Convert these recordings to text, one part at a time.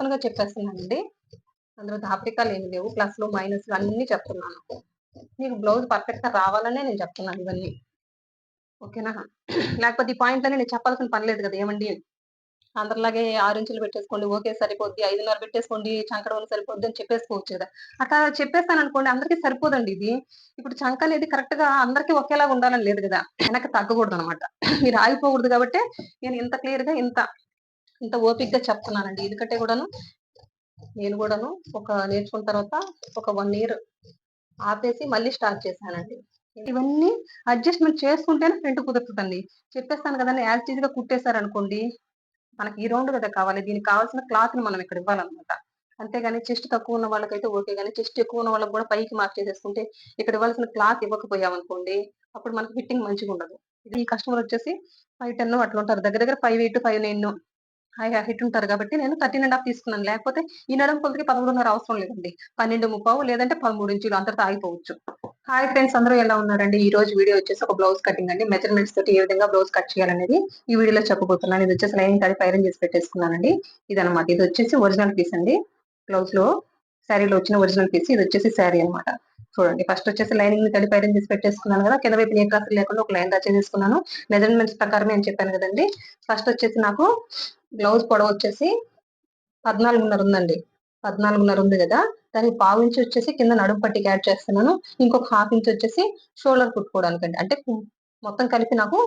Open గా చెప్పేస్తున్నానండి. అందులో దాపరికాలు ఏమి లేవు. ప్లస్లు మైనస్లు అన్ని చెప్తున్నాను. మీకు బ్లౌజ్ పర్ఫెక్ట్ గా రావాలనే నేను చెప్తున్నాను ఇవన్నీ. ఓకేనా? లేకపోతే ఈ పాయింట్లన్నీ నేను చెప్పాల్సిన పని లేదు కదా ఏమండి. అందరిలాగే 6 ఇంచులు పెట్టేసుకోండి. ఓకే సరిపోద్ది. 5:30 పెట్టేసుకోండి. చంకడౌన్ సరిపోద్ది అని చెప్పేసుకోవచ్చు కదా! అట్లా చెప్పేసాననుకోండి అందరికి సరిపోదండి ఇది. ఇప్పుడు చంక అనేది కరెక్ట్‌గా అందరికి ఒకేలాగా ఉండాలని లేదు గదా! వెనక్కి తగ్గకూడదనమాట. మీరు ఆగిపోకూడదు గాబట్టే నేను ఇంత క్లియర్‌గా ఇంత ఓపికగా చెప్తున్నానండి. ఎందుకంటే నేను గూడాను నేర్చుకున్న తర్వాత ఒక 1 ఇయర్ ఆపేసి మళ్ళీ స్టార్ట్ చేశానండి. ఇవన్నీ అడ్జస్ట్‌మెంట్ చేసుకుంటేనే ఫ్రంట్ కుదురుతదండి. చెప్పేస్తాను గదండీ! యాజ్ టీజ్‌గా కుట్టేసారనుకోండి మనకి ఈ రౌండ్ కదా కావాలి. దీనికి కావాల్సిన క్లాత్‌ని మనం ఇక్కడ ఇవ్వాలన్నమాట. అంతేగాని చెస్ట్ తక్కువ ఉన్న వాళ్ళకైతే ఓకే గాని, చెస్ట్ ఎక్కువ ఉన్న వాళ్ళకి గూడా పైకి మార్చేసేసుకుంటే, ఇక్కడ ఇవ్వాల్సిన క్లాత్ ఇవ్వకపోయామనుకోండి, అప్పుడు మనకి ఫిట్టింగ్ మంచిగుండదు. ఈ కస్టమర్ వచ్చేసి 5'10" అట్లుంటారు. దగ్గర దగ్గర 5'8", 5'9" హైట్ ఉంటారు కాబట్టి నేను 13½ తీసుకున్నాను. లేకపోతే ఈ నడుము కొలతకి 13:30 అవసరం లేదండి. 12:35 లేదంటే 13 ఇంచులు అంతటితో ఆగిపోవచ్చు. హాయ్ ఫ్రెండ్స్ అందరూ ఎలా ఉన్నారండి? ఈ రోజు వీడియో వచ్చేసి ఒక బ్లౌజ్ కటింగ్ అండి. మెజర్‌మెంట్స్ తోటి ఏ విధంగా బ్లౌజ్ కట్ చేయాలనేది ఈ వీడియోలో చెప్పబోతున్నాను. ఇది వచ్చేసి లైనింగ్ తడిపి ఐరన్ చేసి పెట్టేసుకున్నానండి. ఇదనమాట. ఇది వచ్చేసి ఒరిజినల్ పీస్ అండి. బ్లౌజ్‌లో శారీలో వచ్చిన ఒరిజినల్ పీస్. ఇది వచ్చేసి శారీ అన్నమాట. చూడండి ఫస్ట్ వచ్చేసి లైనింగ్‌ని తడిపి ఐరన్ చేసి పెట్టేసుకున్నాను కదా! కింద వైపున ఏ క్రాసులు లేకుండా ఒక లైన్ డ్రా చేసేసుకున్నాను. మెజర్‌మెంట్స్ ప్రకారమే అని చెప్పాను కదండీ! ఫస్ట్ వచ్చేసి నాకు బ్లౌజ్ పొడవు వచ్చేసి 14:30 ఉందండి. 14:30 ఉంది గదా! దానికి పావించి వచ్చేసి కింద నడుము పట్టీకి యాడ్ చేస్తున్నాను. ఇంకొక హాఫ్ ఇంచ్ వచ్చేసి షోల్డర్ కుట్టుకోవడానికండి. అంటే మొత్తం కలిపి నాకు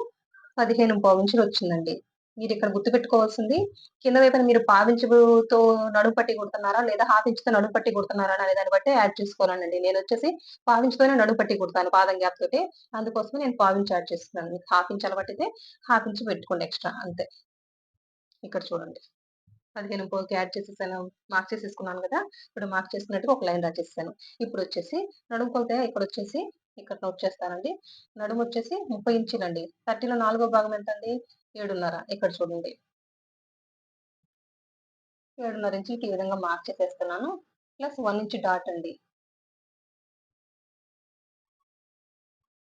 15 ఇంచులు వచ్చిందండి. మీరిక్కడ గుర్తుపెట్టుకోవాల్సింది కింద వైపున మీరు పావించుతో నడుము పట్టీ కుడుతున్నారా? లేదా హాఫ్ ఇంచ్‌తో నడుము పట్టీ కుడుతున్నారా? అనే దాన్ని బట్టి యాడ్ చేసుకోవాలండి. నేనొచ్చేసి పావించుతోనే నడుము పట్టీ కుడతాను పాదం గ్యాప్ తోటి. అందుకోసమే నేను పావించి యాడ్ చేస్తున్నాను. మీకు హాఫ్ ఇంచ్ అలవాటైతే హాఫ్ ఇంచ్ పెట్టుకోండి ఎక్స్‌ట్రా అంతే. ఇక్కడ చూడండి. 15 పోగుకి యాడ్ చేసేసాను. మార్క్ చేసేసుకున్నాను గదా! ఇప్పుడు మార్క్ చేసుకున్నట్టుగా ఒక లైన్ డ్రా చేసేసాను. ఇప్పుడొచ్చేసి నడుము కొలత ఇక్కడొచ్చేసి ఇక్కడ నోట్ చేస్తానండి. నడుమొచ్చేసి 30 ఇంచులండి. 30లో నాలుగో భాగం ఎంతండి? 7:30 ఇక్కడ చూడండి. 7:30 ఇంచులకి ఈ విధంగా మార్క్ చేసేస్తున్నాను. ప్లస్ 1 ఇంచ్ డాట్ అండి.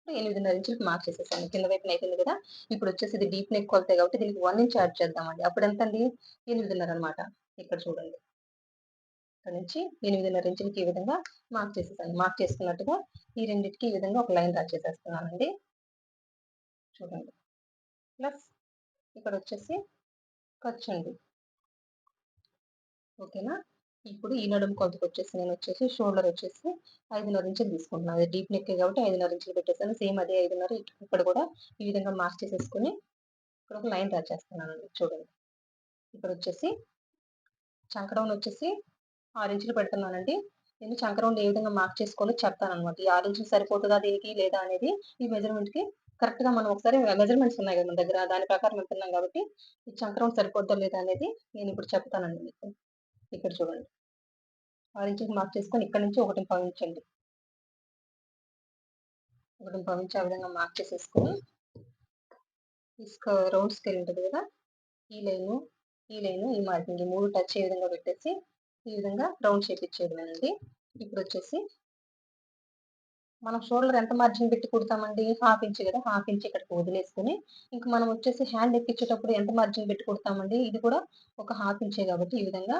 8:30 ఇంచులకి మార్క్ చేసేసాను. కింద వైపున అయిపోయింది గదా! ఇప్పుడొచ్చేసి ఇది డీప్ నెక్ కొలతే కాబట్టి దీనికి 1 ఇంచ్ యాడ్ చేద్దామండి. అప్పుడెంతండి? 8:30 అన్నమాట. ఇక్కడ చూడండి. ఇక్కడ నుంచి 8:30 ఇంచులకి ఈ విధంగా మార్క్ చేసేసాను. మార్క్ చేసుకున్నట్టుగా ఈ రెండిటికి ఈ విధంగా ఒక లైన్ డ్రా చేసేస్తున్నానండి. చూడండి. ప్లస్ ఇక్కడొచ్చేసి ఖర్చండి. ఓకేనా? ఇప్పుడు ఈ నడుము కొలతకొచ్చేసి నేనొచ్చేసి షోల్డర్ వచ్చేసి 5:30 ఇంచులు తీసుకుంటున్నాను. అది డీప్ నెక్కే కాబట్టి 5:30 ఇంచులు పెట్టేసాను. సేమ్ అదే 5:30 ఇక్కడ కూడా ఈ విధంగా మార్క్ చేసేసుకొని ఇక్కడ ఒక లైన్ డ్రా చేస్తున్నానండి. చూడండి. ఇక్కడొచ్చేసి చంక డౌన్ వచ్చేసి 6 ఇంచులు పెడుతున్నానండి. నేను చంక రౌండ్ ఏ విధంగా మార్క్ చేసుకోవాలో చెప్తాననమాట. ఈ 6 ఇంచులు సరిపోతదా దీనికి లేదా అనేది ఈ మెజర్‌మెంట్‌కి కరెక్ట్‌గా మనం ఒకసారి మెజర్‌మెంట్స్ ఉన్నాయి గదా! మన దగ్గర. దాని ప్రకారం వెళ్తున్నాం కాబట్టి ఈ చంక రౌండ్ సరిపోద్దా లేదా అనేది నేనిప్పుడు చెప్తానండి మీకు. ఇక్కడ చూడండి. 6 ఇంచులకి మార్క్ చేసుకొని ఇక్కడి నుంచి 1.5 ఇంచ్ అండి. 1.5 ఇంచ్ ఆ విధంగా మార్క్ చేసేసుకొని రౌండ్ స్కేల్ ఉంటది గదా! ఈ లైను, ఈ మార్కింగ్ ఈ 3 టచ్ అయ్యే విధంగా పెట్టేసి ఈ విధంగా రౌండ్ షేప్ ఇచ్చేయడమేనండి. ఇప్పుడొచ్చేసి మనం షోల్డర్ ఎంత మార్జిన్ పెట్టి కుడతామండి? హాఫ్ ఇంచ్ గదా! హాఫ్ ఇంచ్ ఇక్కడికి వదిలేసుకొని, ఇంక మనం వచ్చేసి హ్యాండ్ ఎక్కించేటప్పుడు ఎంత మార్జిన్ పెట్టి కుడతామండి? ఇది కూడా ఒక హాఫ్ ఇంచే కాబట్టి ఈ విధంగా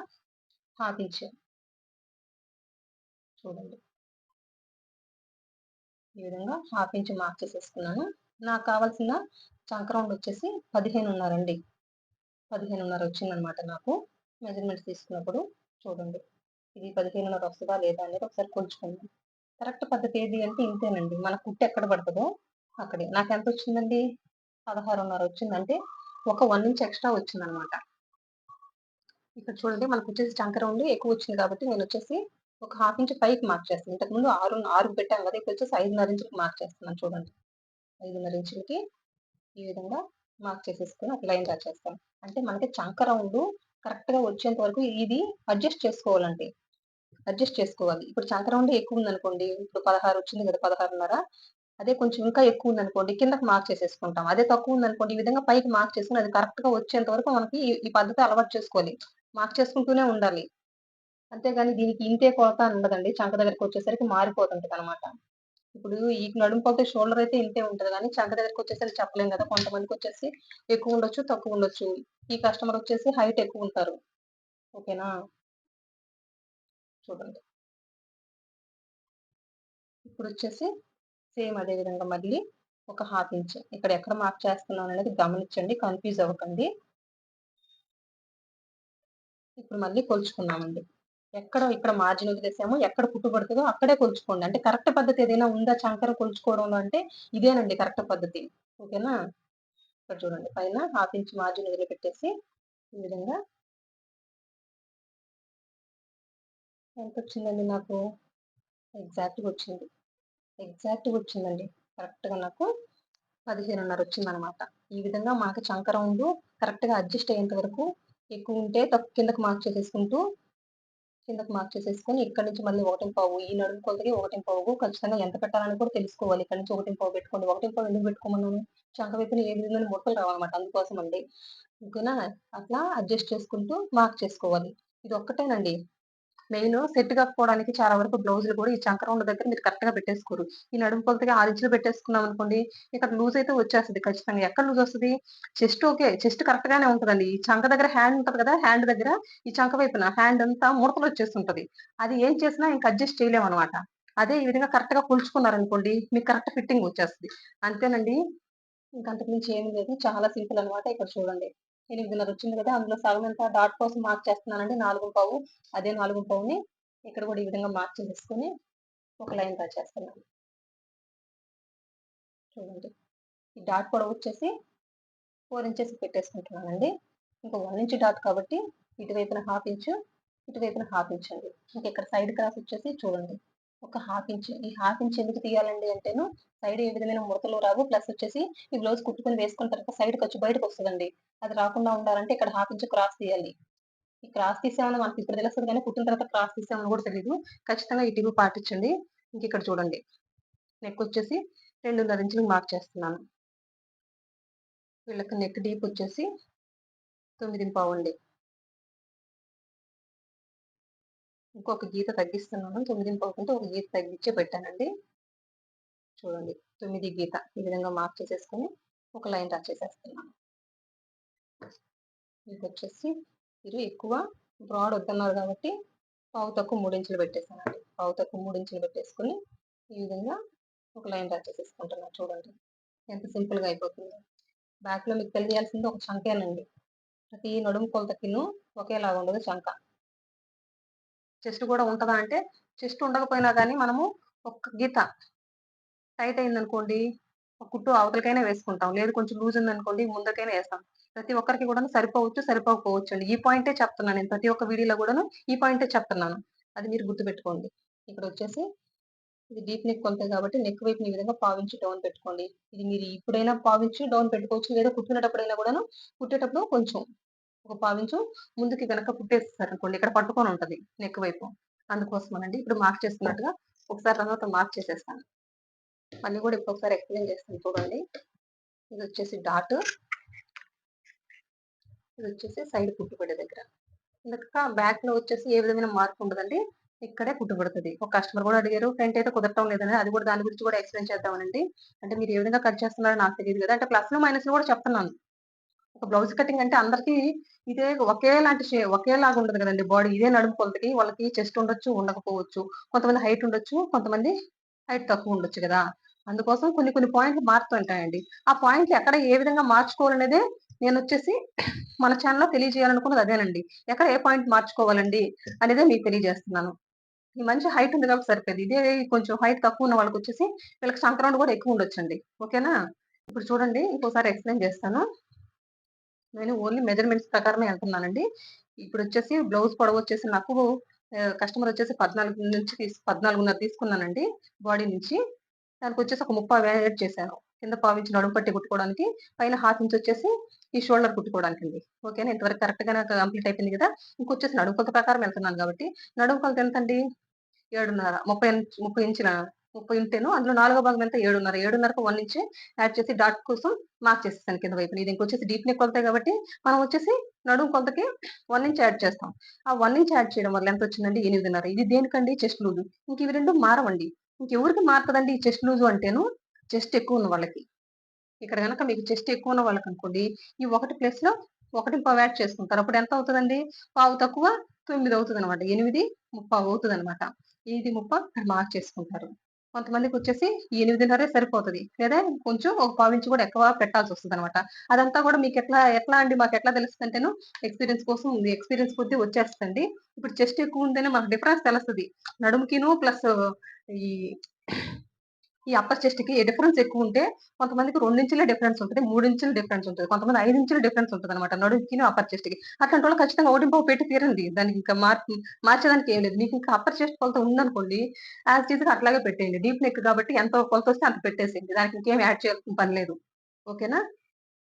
హాఫ్ ఇంచ్ చూడండి. ఈ విధంగా హాఫ్ ఇంచ్ మార్క్ చేసేసుకున్నాను. నాకు కావాల్సిన చంక రౌండ్ వచ్చేసి 15:30 అండి. 15:30 వచ్చిందనమాట నాకు. మెజర్‌మెంట్స్ తీసుకున్నప్పుడు చూడండి. ఇది 15:30 వస్తదా లేదా అనేది ఒకసారి కొలుచుకుందాం. కరెక్ట్ పద్ధతి ఏది అంటే ఇంతేనండి. మన కుట్టు ఎక్కడ పడతదో అక్కడే. నాకెంతొచ్చిందండి? 16:30 వచ్చింది. అంటే ఒక 1 ఇంచ్ ఎక్స్‌ట్రా వచ్చిందనమాట. ఇక్కడ చూడండి మనకొచ్చేసి చంక రౌండ్ ఎక్కువొచ్చింది కాబట్టి నేనొచ్చేసి ఒక హాఫ్ ఇంచ్ పైకి మార్క్ చేస్తాను. ఇంతకుముందు 6కి పెట్టాం గదా! ఇప్పుడొచ్చేసి 5:30 ఇంచులకి మార్క్ చేస్తున్నాను చూడండి. 5:30 ఇంచులకి ఈ విధంగా మార్క్ చేసేసుకొని ఒక లైన్ డ్రా చేస్తాను. అంటే మనకి చంక రౌండు కరెక్ట్‌గా వచ్చేంత వరకు ఇది అడ్జస్ట్ చేసుకోవాలండి. అడ్జస్ట్ చేసుకోవాలి. ఇప్పుడు చంక రౌండే ఎక్కువుందనుకోండి, ఇప్పుడు 16 వచ్చింది గదా! 16:30 అదే కొంచెం ఇంకా ఎక్కువుందనుకోండి, కిందకి మార్క్ చేసేసుకుంటాం. అదే తక్కువుందనుకోండి, ఈ విధంగా పైకి మార్క్ చేసుకొని అది కరెక్ట్‌గా వచ్చేంత వరకు మనకి ఈ పద్ధతి అలవాటు చేసుకోవాలి. మార్క్ చేసుకుంటూనే ఉండాలి. అంతేగాని దీనికి ఇంతే కొలత అని ఉండదండి. చంక దగ్గరకొచ్చేసరికి మారిపోతుంటదనమాట. ఇప్పుడు ఈ నడుము కొలత షోల్డర్ అయితే ఇంతే ఉంటది గానీ, చంక దగ్గరకొచ్చేసరికి చెప్పలేం గదా! కొంతమందికొచ్చేసి ఎక్కువుండొచ్చు, తక్కువుండొచ్చు. ఈ కస్టమర్ వచ్చేసి హైట్ ఎక్కువుంటారు. ఓకేనా? చూడండి. ఇప్పుడొచ్చేసి సేమ్ అదే విధంగా మళ్ళీ ఒక హాఫ్ ఇంచ్ ఇక్కడ ఎక్కడ మార్క్ చేస్తున్నాను అనేది గమనించండి. కన్‌ఫ్యూజ్ అవ్వకండి. ఇప్పుడు మళ్ళీ కొలుచుకున్నామండి. ఇక్కడ మార్జిన్ వదిలేసామో, ఎక్కడ కుట్టు పడుతదో అక్కడే కొలుచుకోండి. అంటే కరెక్ట్ పద్ధతి ఏదైనా ఉందా చంకర కొలుచుకోవడంలో అంటే ఇదేనండి కరెక్ట్ పద్ధతి. ఓకేనా? ఇక్కడ చూడండి పైన హాఫ్ ఇంచ్ మార్జిన్ వదిలిపెట్టేసి ఈ విధంగా ఎంతొచ్చిందండి నాకు? ఎగ్జాక్ట్‌గా వచ్చింది. ఎగ్జాక్ట్‌గా వచ్చిందండి. కరెక్ట్‌గా నాకు 15.5 వచ్చిందనమాట. ఈ విధంగా మనకు చంక రౌండు కరెక్ట్‌గా అడ్జస్ట్ అయ్యేంత వరకు ఎక్కువుంటే కిందకి మార్క్ చేసేసుకుంటూ ఇక్కడి నుంచి మళ్ళీ 1.5 ఈ నడుము కొలతకి 1.5 ఖచ్చితంగా ఎంత పెట్టాలని కూడా తెలుసుకోవాలి. ఇక్కడి నుంచి 1.5 పెట్టుకోండి. 1.5 ఎందుకు పెట్టుకోమన్నాను? చంక వైపున ఏ విధమైన ముడతలు రావన్నమాట. అందుకోసమండి. ఓకేనా? అట్లా అడ్జస్ట్ చేసుకుంటూ మార్క్ చేసుకోవాలి. ఇదొక్కటేనండి. మెయిన్ సెట్ కాకపోవడానికి చాలా వరకు బ్లౌజులు కూడా ఈ చంక రౌండ్ దగ్గర మీరు కరెక్ట్‌గా పెట్టేసుకోరు. ఈ నడుము కొలతకి 6 ఇంచులు పెట్టేసుకున్నాం అనుకోండి, ఇక్కడ లూజ్ అయితే వచ్చేస్తది ఖచ్చితంగా. ఎక్కడ లూజ్ వస్తది? Chest okay. చెస్ట్ కరెక్ట్ గానే ఉంటదండి. ఈ చంక దగ్గర హ్యాండ్ ఉంటది కదా! హ్యాండ్ దగ్గర ఈ చంక వైపున హ్యాండ్ అంతా ముడతలు వచ్చేస్తుంటది. అది ఏం చేసినా ఇంక అడ్జస్ట్ చేయలేమనమాట. అదే ఈ విధంగా కరెక్ట్‌గా కొలుచుకున్నారనుకోండి, మీకు కరెక్ట్ ఫిట్టింగ్ వచ్చేస్తది. అంతేనండి. ఇంక అంతకు మించి ఏమి లేదు. చాలా సింపుల్ అనమాట. ఇక్కడ చూడండి. 8:30 వచ్చింది కదా! అందులో సగం ఎంత డాట్ కోసం మార్క్ చేస్తున్నానండి 4:15. అదే 4:15ని ఇక్కడ కూడా ఈ విధంగా మార్క్ చేసేసుకొని ఒక లైన్ డ్రా చేస్తున్నాను. చూడండి. ఈ డాట్ పొడవు వచ్చేసి 4 ఇంచెస్ పెట్టేసుకుంటున్నానండి. ఇంకా 1 ఇంచ్ డాట్ కాబట్టి ఇటువైపున హాఫ్ ఇంచు, ఇటువైపున హాఫ్ ఇంచ్ అండి. ఇంక ఇక్కడ సైడ్ క్రాస్ వచ్చేసి చూడండి. ఒక హాఫ్ ఇంచ్. ఈ హాఫ్ ఇంచ్ ఎందుకు తీయాలండి అంటేను, సైడ్ ఏ విధమైన ముడతలు రావు. ప్లస్ వచ్చేసి ఈ బ్లౌజ్ కుట్టుకొని వేసుకున్న తర్వాత సైడ్ ఖర్చు బయటకొస్తదండి. అది రాకుండా ఉండాలంటే ఇక్కడ హాఫ్ ఇంచ్ క్రాస్ తీయాలి. ఈ క్రాస్ తీసామని మనకి ఇప్పుడు తెలుస్తది గానీ, కుట్టిన తర్వాత క్రాస్ తీసామని కూడా తెలీదు. ఖచ్చితంగా ఈ టిప్ పాటించండి. ఇంకిక్కడ చూడండి. నెక్ వచ్చేసి 2.5 ఇంచులకు మార్క్ చేస్తున్నాను. వీళ్ళకి నెక్ డీప్ వచ్చేసి 9:15 అండి. ఇంకొక గీత తగ్గిస్తున్నాను. 9:15 కంటే ఒక గీత తగ్గించే పెట్టానండి. చూడండి. 9 గీత ఈ విధంగా మార్క్ చేసేసుకొని ఒక లైన్ డ్రా చేసేస్తున్నాను. ఇదొచ్చేసి మీరు ఎక్కువ బ్రాడ్ వద్దన్నారు కాబట్టి పావు తక్కువ 3 ఇంచులు పెట్టేసానండి. పావు తక్కువ 3 ఇంచులు పెట్టేసుకొని ఈ విధంగా ఒక లైన్ డ్రా చేసేసుకుంటున్నా చూడండి. ఎంత సింపుల్‌గా అయిపోతుందో. బ్యాక్‌లో మీకు తెలియాల్సింది ఒక చంకేనండి. ప్రతి నడుము కొలతకిను ఒకేలాగా ఉండదు చంక. చెస్ట్ కూడా ఉంటదా అంటే, చెస్ట్ ఉండకపోయినా గానీ మనము ఒక్క గీత టైట్ అయిందనుకోండి, ఒక కుట్టు అవతలకైనా వేసుకుంటాం. లేదు కొంచెం లూజ్ ఉందనుకోండి ముందలకైనా ఏస్తాం. ప్రతి ఒక్కరికి కూడాను సరిపోవచ్చు, సరిపోకపోవచ్చండి. ఈ పాయింటే చెప్తున్నాను నేను. ప్రతి ఒక్క వీడియోలో గూడాను ఈ పాయింటే చెప్తున్నాను. అది మీరు గుర్తుపెట్టుకోండి. ఇక్కడొచ్చేసి ఇది డీప్ నెక్ కొలతే కాబట్టి నెక్ వైపున ఈ విధంగా పావించి డౌన్ పెట్టుకోండి. ఇది మీరు ఇప్పుడైనా పావించి డౌన్ పెట్టుకోవచ్చు. లేదా కుట్టుకునేటప్పుడైనా కూడాను కుట్టేటప్పుడు కొంచెం ఒక పావించు ముందుకి వెనక కుట్టేసేసారనుకోండి ఇక్కడ పట్టుకొనుంటది నెక్ వైపు. అందుకోసమనండి. ఇప్పుడు మార్క్ చేసుకున్నట్టుగా ఒకసారి తర్వాత మార్క్ చేసేస్తాను. మళ్ళీ గూడా ఇంకొకసారి ఎక్స్‌ప్లెయిన్ చేస్తాను చూడండి. ఇదొచ్చేసి డాట్. ఇదొచ్చేసి సైడ్ కుట్టుపడే దగ్గర. ఇంకా బ్యాక్‌లో వచ్చేసి ఏ విధమైన మార్క్ ఉండదండి. ఇక్కడే కుట్టుపడుతది. ఒక కస్టమర్ గూడా అడిగారు. ఫ్రంట్ అయితే కుదరటం లేదని. అది కూడా దాని గురించి కూడా ఎక్స్‌ప్లెయిన్ చేద్దామనండి. అంటే మీరు ఏ విధంగా కట్ చేస్తున్నారో నాకు తెలీదు గదా! అంటే ప్లస్‌లు, మైనస్‌లు కూడా చెప్తున్నాను. ఒక బ్లౌజ్ కటింగ్ అంటే అందరికి ఇదే ఒకేలాంటి ఒకేలాగా ఉండదు కదండీ బాడీ. ఇదే నడుము కొలతకి వాళ్ళకి చెస్ట్ ఉండొచ్చు, ఉండకపోవచ్చు. కొంతమంది హైట్ ఉండొచ్చు, కొంతమంది హైట్ తక్కువ ఉండొచ్చు గదా! అందుకోసం కొన్ని కొన్ని పాయింట్లు మారుతుంటాయండి. ఆ పాయింట్లు ఎక్కడ ఏ విధంగా మార్చుకోవాలనేదే నేనొచ్చేసి మన ఛానెల్‌లో తెలియజేయాలనుకున్నది అదేనండి. ఎక్కడ ఏ పాయింట్ మార్చుకోవాలండి అనేదే మీకు తెలియజేస్తున్నాను. ఈ మనిషి హైట్ ఉంది కాబట్టి సరిపోయింది. ఇదే కొంచెం హైట్ తక్కువ ఉన్న వాళ్ళకొచ్చేసి వీళ్ళకి సంక్రౌండ్ కూడా ఎక్కువ ఉండొచ్చండి. ఓకేనా? ఇప్పుడు చూడండి ఇంకోసారి ఎక్స్‌ప్లెయిన్ చేస్తాను. నేను ఓన్లీ మెజర్‌మెంట్స్ ప్రకారమే ఎళ్తున్నానండి. ఇప్పుడొచ్చేసి బ్లౌజ్ పొడవొచ్చేసి నాకు కస్టమర్ వచ్చేసి 14.5 తీసుకున్నానండి బాడీ నుంచి. దానికొచ్చేసి ఒక 30 యాడ్ చేశాను. కింద పావించి నడుము పట్టి కుట్టుకోవడానికి, పైన హాఫ్ ఇంచ్ వచ్చేసి ఈ షోల్డర్ కుట్టుకోవడానికండి. ఓకేనా? ఇంతవరకు కరెక్ట్‌గానే కంప్లీట్ అయిపోయింది గదా! ఇంకొచ్చేసి నడుము కొలత ప్రకారం ఎళ్తున్నాను గాబట్టి, నడుము కొలత ఎంతండి? 7:30 30 ఇంచుల 30 ఉంటేను అందులో నాలుగో భాగం ఎంత 7:30. 7:30కి 1 ఇంచ్ యాడ్ చేసి డాట్ కోసం మార్క్ చేసేసాను కింద వైపున. ఇది ఇంకొచ్చేసి డీప్ నెక్ కొలతే కాబట్టి మనం వచ్చేసి నడుము కొలతకి 1 ఇంచ్ యాడ్ చేస్తాం. ఆ 1 ఇంచ్ యాడ్ చేయడం వల్ల ఎంతొచ్చిందండి 8:30. ఇది దేనికండి? Chest loose. ఇంక ఇవి 2 మారవండి. ఇంకెవరికి మారతదండి ఈ చెస్ట్ లూజు అంటేను చెస్ట్ ఎక్కువ ఉన్న వాళ్ళకి. ఇక్కడ గనక మీకు చెస్ట్ ఎక్కువ ఉన్న వాళ్ళకనుకోండి ఈ ఒకటి ప్లేస్‌లో 1 యాడ్ చేసుకుంటారు. అప్పుడు ఎంత అవుతదండి? పావు తక్కువ 9 అవుతదనమాట. 8 ముప్పావు అవుతదనమాట. 8:30 ఇక్కడ మార్క్ చేసుకుంటారు. కొంతమందికొచ్చేసి 8:30 సరిపోతది. లేదా కొంచెం ఒక పావించి కూడా ఎక్కువ పెట్టాల్సొస్తదనమాట. అదంతా కూడా మీకెట్లా ఎట్లా అండి మాకెట్లా తెలుస్తదంటేను ఎక్స్‌పీరియన్స్ కోసం ఉంది. ఎక్స్‌పీరియన్స్ కొద్దీ వచ్చేస్తదండి. ఇప్పుడు చెస్ట్ ఎక్కువుంటేనే మాకు డిఫరెన్స్ తెలుస్తది. నడుముకిను ప్లస్ ఈ ఈ అప్పర్ చెస్ట్‌కి డిఫరెన్స్ ఎక్కువుంటే కొంతమందికి 2 ఇంచులే డిఫరెన్స్ ఉంటది. 3 ఇంచులు డిఫరెన్స్ ఉంటది. కొంతమంది 5 ఇంచులు డిఫరెన్స్ ఉంటదనమాట. నడుముకిను, అప్పర్ చెస్ట్‌కి. అట్లాంటోళ్ళు ఖచ్చితంగా 1.5 పెట్టి తీరండి. దానికి ఇంకా మార్చేదానికి ఏం లేదు. మీకింకా అప్పర్ చెస్ట్ కొలత ఉందనుకోండి, యాజ్ ఇట్ ఈజ్‌గా అట్లాగే పెట్టేయండి. డీప్ నెక్ కాబట్టి ఎంత కొలతొస్తే అంత పెట్టేసేయండి. దానికి ఇంకేం యాడ్ చేయాల్సిన పని లేదు. ఓకేనా?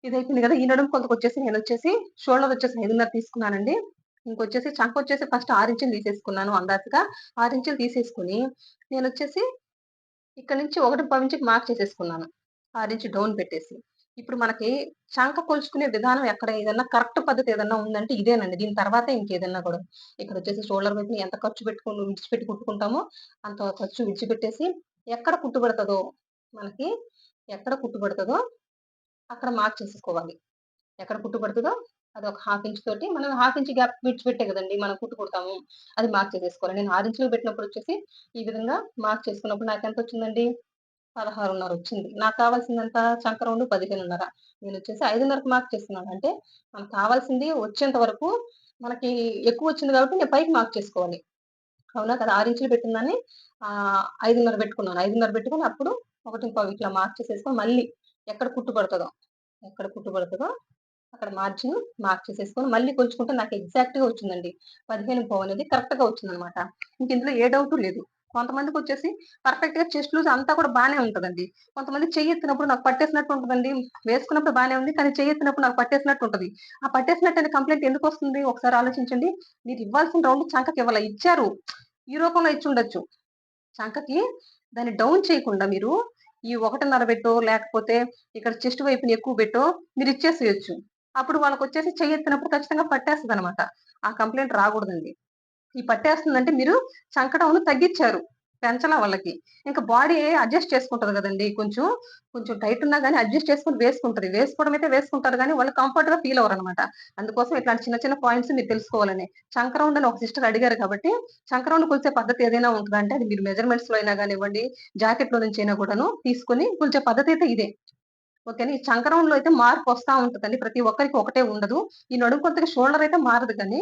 ఇదయిపోయింది గదా! ఈ నడుము కొలతకొచ్చేసి నేనొచ్చేసి షోల్డర్ వచ్చేసి 5:30 తీసుకున్నానండి. ఇంకొచ్చేసి చంకొచ్చేసి ఫస్ట్ 6 ఇంచులు తీసేసుకున్నాను అందాజుగా. 6 ఇంచులు తీసేసుకొని నేనొచ్చేసి ఇక్కడ నుంచి 1 ఇంచుకి మార్క్ చేసేసుకున్నాను. 6 ఇంచ్ డౌన్ పెట్టేసి. ఇప్పుడు మనకి చంక కొలుచుకునే విధానం ఎక్కడ ఏదన్నా కరెక్ట్ పద్ధతి ఏదన్నా ఉందంటే ఇదేనండి. దీని తర్వాతే ఇంకేదన్నా గూడా. ఇక్కడొచ్చేసి షోల్డర్ వైపున ఎంత ఖర్చు పెట్టుకొని విడిచిపెట్టి కుట్టుకుంటామో అంత ఖర్చు విడిచిపెట్టేసి ఎక్కడ కుట్టు పడతదో మనకి ఎక్కడ కుట్టు పడతదో అక్కడ మార్క్ చేసేసుకోవాలి. ఎక్కడ కుట్టు పడుతదో అది ఒక హాఫ్ ఇంచ్ తోటి మనం హాఫ్ ఇంచ్ గ్యాప్ విడిచిపెట్టే గదండీ మనం కుట్టు కుడతాము. అది మార్క్ చేసేసుకోవాలి. నేను 6 ఇంచులు పెట్టినప్పుడొచ్చేసి ఈ విధంగా మార్క్ చేసుకున్నప్పుడు నాకెంతొచ్చిందండి? 16:30 వచ్చింది. నాకు కావాల్సిందెంత? చంక రౌండ్ 15:30. నేనొచ్చేసి 5:30కి మార్క్ చేసుకున్నాను. అంటే మనకు కావాల్సింది వచ్చేంత వరకు మనకి ఎక్కువొచ్చింది కాబట్టి నేను పైకి మార్క్ చేసుకోవాలి. అవునా కదా! 6 ఇంచులు పెట్టిందాన్ని 5:30 పెట్టుకున్నాను. 5:30 పెట్టుకొని అప్పుడు 1:15 ఇట్లా మార్క్ చేసేసుకొని మళ్ళీ ఎక్కడ కుట్టు పడతదో, ఎక్కడ కుట్టు పడతదో అక్కడ మార్జిన్ మార్క్ చేసేసుకొని మళ్ళీ కొలుచుకుంటే నాకు ఎగ్జాక్ట్‌గా వచ్చిందండి. 15:15 అనేది కరెక్ట్‌గా వచ్చిందనమాట. ఇందులో ఏ డౌటు లేదు. కొంతమందికొచ్చేసి పర్ఫెక్ట్‌గా చెస్ట్ లూజ్ అంతా కూడా బానే ఉంటదండి. కొంతమంది చెయ్యెత్తినప్పుడు నాకు పట్టేసినట్టు ఉంటదండి. వేసుకున్నప్పుడు బానే ఉంది. కానీ చెయ్యెత్తినప్పుడు నాకు పట్టేసినట్టు ఉంటది. ఆ పట్టేసినట్టు అనే కంప్లెయింట్ ఎందుకొస్తుంది? ఒకసారి ఆలోచించండి. మీరు ఇవ్వాల్సిన రౌండ్ చంకకివ్వల. ఇచ్చారు. ఈ రూపంలో ఇచ్చుండొచ్చు. చంకకి దాన్ని డౌన్ చేయకుండా మీరు ఈ 1:30 బెట్టో, లేకపోతే ఇక్కడ చెస్ట్ వైపున ఎక్కువ బెట్టో మీరిచ్చేసేయొచ్చు. అప్పుడు వాళ్ళకొచ్చేసి చెయ్యెత్తినప్పుడు ఖచ్చితంగా పట్టేస్తదనమాట. ఆ కంప్లెయింట్ రాగూడదండి. ఈ పట్టేస్తుందంటే మీరు చంక డౌన్ తగ్గిచ్చారు. పెంచలా వాళ్ళకి. ఇంక బాడీ అడ్జస్ట్ చేసుకుంటది గదండీ! కొంచెం, కొంచెం టైట్ ఉన్నా గాని అడ్జస్ట్ చేసుకొని వేసుకుంటది. వేసుకోవడం అయితే వేసుకుంటారు గానీ, వాళ్ళు కంఫర్ట్‌గా ఫీల్ అవ్వరనమాట. అందుకోసం ఇట్లాంటి చిన్న, చిన్న పాయింట్స్ మీరు తెలుసుకోవాలని. చంక రౌండ్ అని ఒక సిస్టర్ అడిగారు కాబట్టి, చంక రౌండ్ కొలిచే పద్ధతి ఏదైనా ఉంటదా అంటే, అది మీరు మెజర్‌మెంట్స్‌లో అయినా గానివ్వండి, జాకెట్‌లో నుంచైనా గూడాను తీసుకొని కొలిచే పద్ధతయితే ఇదే. ఓకేనా. ఈ చంక రౌండ్‌లో అయితే మార్పొస్తా ఉంటదండి. ప్రతి ఒక్కరికి ఒకటే ఉండదు. ఈ నడుము కొలతకి షోల్డర్ అయితే మారదు కానీ